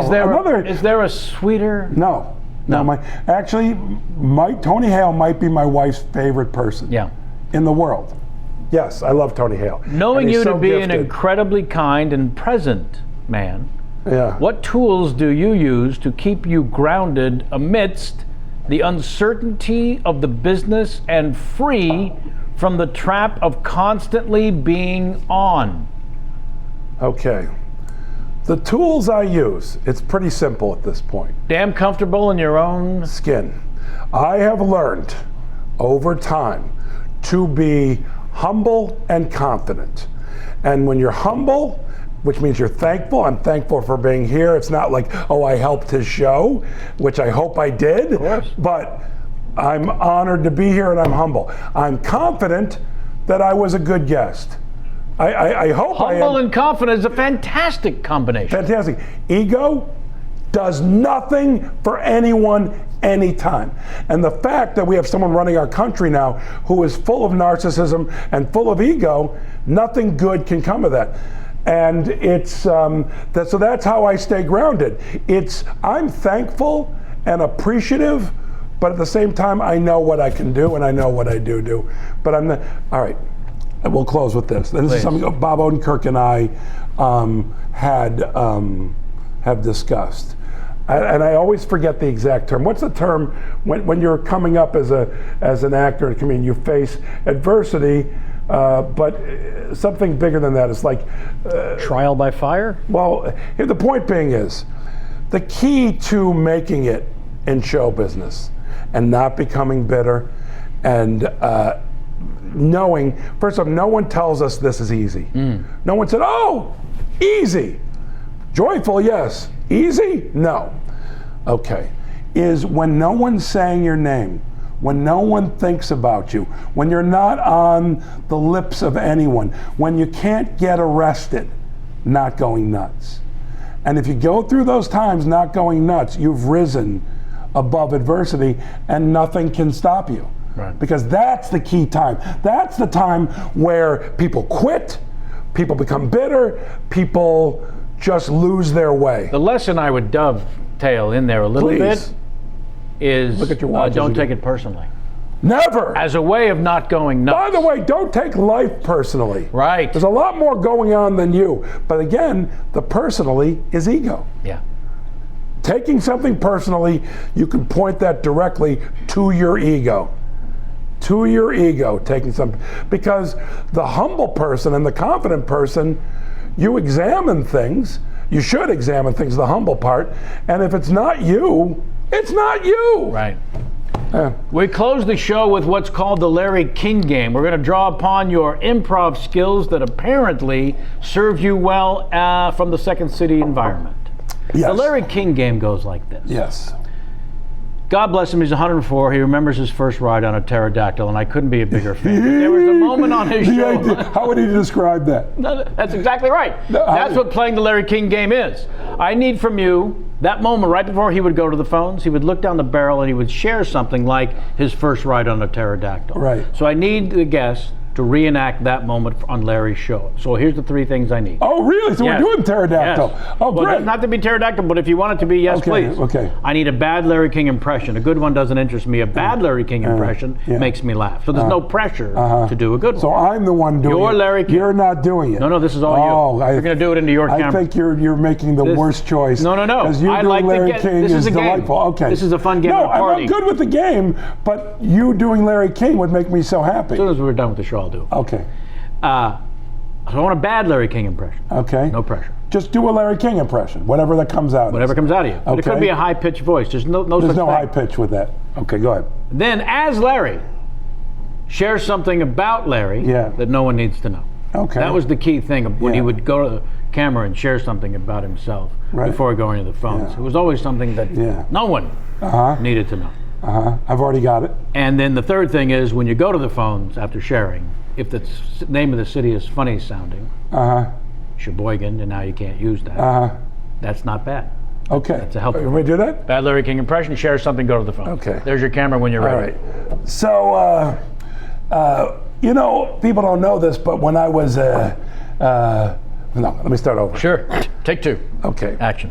Is there a sweeter? No. No. Tony Hale might be my wife's favorite person. Yeah. In the world. Yes, I love Tony Hale. Knowing And he's you to so be an gifted. incredibly kind and present man, Yeah. what tools do you use to keep you grounded amidst the uncertainty of the business and free from the trap of constantly being on? Okay. The tools I use, it's pretty simple at this point. Damn comfortable in your own Skin. I have learned over time to be humble and confident. And when you're humble, which means you're thankful. I'm thankful for being here. It's not like, oh, I helped his show, which I hope I did. Of course. But I'm honored to be here and I'm humble. I'm confident that I was a good guest. I hope I am. humble and confident is a fantastic combination. Fantastic. Ego does nothing for anyone anytime. And the fact that we have someone running our country now who is full of narcissism and full of ego, nothing good can come of that. And so that's how I stay grounded. I'm thankful and appreciative, but at the same time, I know what I can do and I know what I do. But all right, And we'll close with this. And this is something Bob Odenkirk and I have discussed. And I always forget the exact term. What's the term when you're coming up as an actor and comedian? You face adversity, but something bigger than that. It's like Trial by fire? well, the point being is the key to making it in show business and not becoming bitter and knowing, first off, no one tells us this is easy. No one said, oh, easy. Joyful, yes. Easy? No. Okay. Is when no one's saying your name, when no one thinks about you, when you're not on the lips of anyone, when you can't get arrested, not going nuts. And if you go through those times not going nuts, you've risen above adversity and nothing can stop you. Right. Because that's the key time. That's the time where people quit, people become bitter, people just lose their way. The lesson I would dovetail in there a little bit is look at your watch don't take it personally. Never. As a way of not going nuts. By the way, don't take life personally. Right. There's a lot more going on than you. But again, the personally is ego. Yeah. Taking something personally, you can point that directly to your ego. To your ego, taking something. Because the humble person and the confident person, you examine things. You should examine things, the humble part. And if it's not you, it's not you. Right. We close the show with what's called the Larry King game. We're going to draw upon your improv skills that apparently serve you well from the Second City environment. Yes. The Larry King game goes like this. Yes. God bless him, he's 104. He remembers his first ride on a pterodactyl, and I couldn't be a bigger fan. But there was a moment on his show. How would he describe that? No, that's exactly right. That's what playing the Larry King game is. I need from you that moment right before he would go to the phones, he would look down the barrel and he would share something like his first ride on a pterodactyl. Right. So I need the guest to reenact that moment on Larry's show. So here's the three things I need. Oh, really? So Yes. we're doing pterodactyl. Yes. Oh, well, great. not to be pterodactyl, but if you want it to be, yes, Okay, please. okay. I need a bad Larry King impression. A good one doesn't interest me. A bad Larry King impression yeah. makes me laugh. So there's no pressure to do a good one. So I'm the one doing it. You're Larry King. You're not doing it. No, this is all you. You're going to do it into your camera. I think you're making the worst choice. No. Because you I doing like Larry the King this is a delightful. game. Okay. This is a fun game No, at a party. I'm good with the game, but you doing Larry King would make me so happy. As soon as we're done with the show, I'll do it. Okay. So I want a bad Larry King impression. Okay. No pressure. Just do a Larry King impression, whatever that comes out. Whatever comes out of you. But it could Okay. be a high-pitched voice. There's no There's such no thing. high pitch with that. Okay, go ahead. Then, as Larry, share something about Larry Yeah. that no one needs to know. Okay. That was the key thing of when he Yeah. would go to the camera and share something about himself Right. before going to the phones. Yeah. It was always something that Yeah. no one needed to know. I've already got it. And then the third thing is when you go to the phones after sharing, if the name of the city is funny sounding, Sheboygan, and now you can't use that, that's not bad. Okay. That's a helpful. You want me to do that? Bad Larry King impression, share something, go to the phone. Okay. There's your camera when you're All ready. right. So, people don't know this, but when I was, no, let me start over. Sure. Take two. Okay. Action.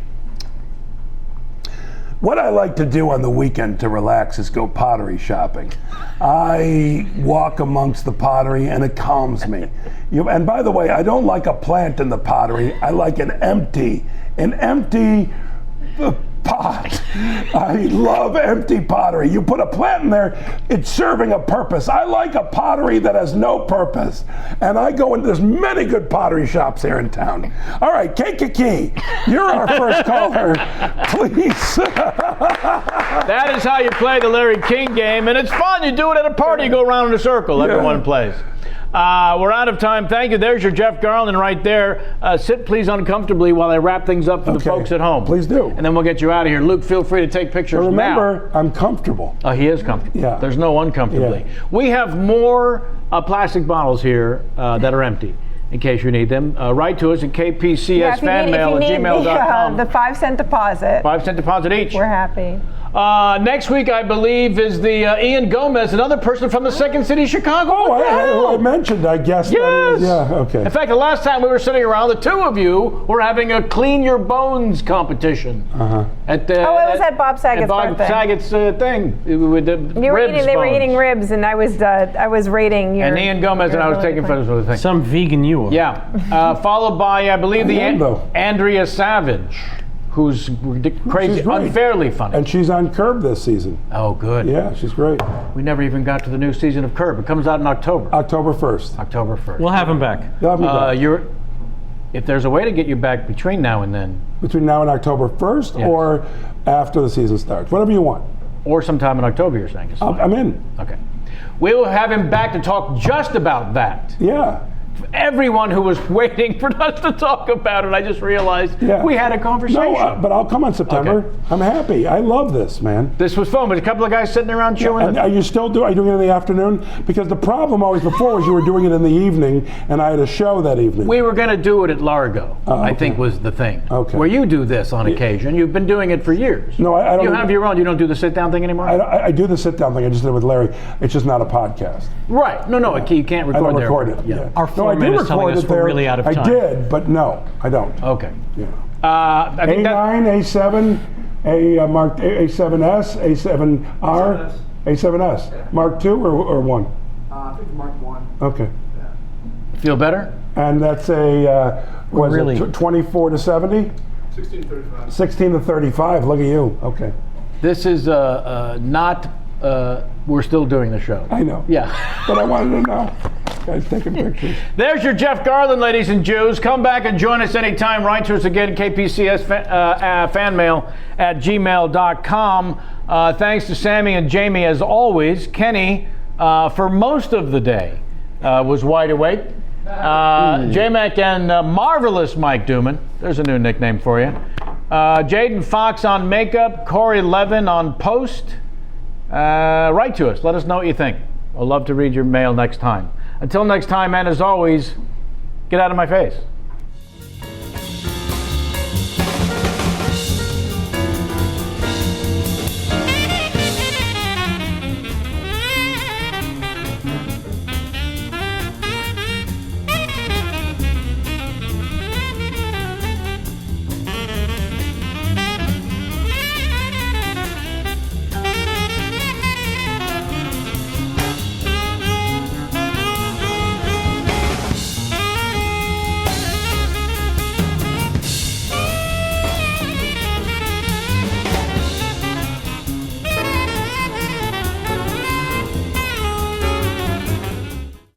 What I like to do on the weekend to relax is go pottery shopping. I walk amongst the pottery and it calms me. And by the way, I don't like a plant in the pottery. I like an empty pot. I love empty pottery. You put a plant in there, it's serving a purpose. I like a pottery that has no purpose. And I go in, there's many good pottery shops here in town. All right, KPCS, you're our first caller. Please. That is how you play the Larry King game, and it's fun. You do it at a party, you go around in a circle, everyone plays. We're out of time. Thank you. There's your Jeff Garlin right there. Sit please uncomfortably while I wrap things up for the folks at home. Please do. And then we'll get you out of here. Luke, feel free to take pictures Remember, I'm comfortable. now. He is comfortable. Yeah. There's no uncomfortably. Yeah. We have more plastic bottles here that are empty. In case you need them, write to us at kpcsfanmail@gmail.com. The 5-cent deposit. 5-cent deposit each. We're happy. Next week, I believe, is the Ian Gomez, another person from the Second City, Chicago. Oh, What the hell? I mentioned, I guess. Yes. Yeah, okay. In fact, the last time we were sitting around, the two of you were having a clean your bones competition. At the, it was at Bob Saget's Bob birthday. Saget's thing with the They were eating ribs, and I was rating your. And Ian Gomez and I was taking photos with the thing. Some vegan you are. Yeah. Followed by, I believe, Andrea Savage, who's crazy, She's great. unfairly funny. And she's on Curb this season. Oh, good. Yeah, she's great. We never even got to the new season of Curb. It comes out in October. October 1st. October 1st. We'll have him back. You'll have me back. If there's a way to get you back between now and then, Between now and October 1st Yes. or after the season starts. Whatever you want. or sometime in October, you're saying. Is fine. I'm in. Okay. We will have him back to talk just about that. Yeah. Everyone who was waiting for us to talk about it, I just realized we had a conversation. No, but I'll come on September. Okay. I'm happy. I love this, man. This was fun, but a couple of guys sitting around chewing. And are you doing it in the afternoon? Because the problem always before was you were doing it in the evening, and I had a show that evening. We were going to do it at Largo, I okay. think was the thing. Okay. Where you do this on occasion. You've been doing it for years. No, I don't. You have your own. You don't do the sit-down thing anymore? I do the sit-down thing. I just did it with Larry. It's just not a podcast. Right. No, you can't record I don't there. record it. Yeah. Our No, I do foreman is telling record us it we're there. really out of time. I did, but no, I don't. Okay. Yeah. I think A9, A7, marked A7S, A7R, A7S. Yeah. Mark 2 or 1? I think Mark 1. Okay. feel better? And that's a, was Really? it 24 to 70? 16 to 35. 16 to 35. Look at you. Okay. This is not, we're still doing the show. I know. Yeah. But I wanted to know. Guys taking pictures. There's your Jeff Garlin, ladies and Jews. Come back and join us anytime. Write to us again, KPCS fanmail at gmail.com. Thanks to Sammy and Jamie as always. Kenny, for most of the day, was wide awake. J-Mac and marvelous Mike Duman. There's a new nickname for you. Jaden Fox on makeup. Corey Levin on post. Write to us. Let us know what you think. I'd love to read your mail next time. Until next time, and as always, get out of my face.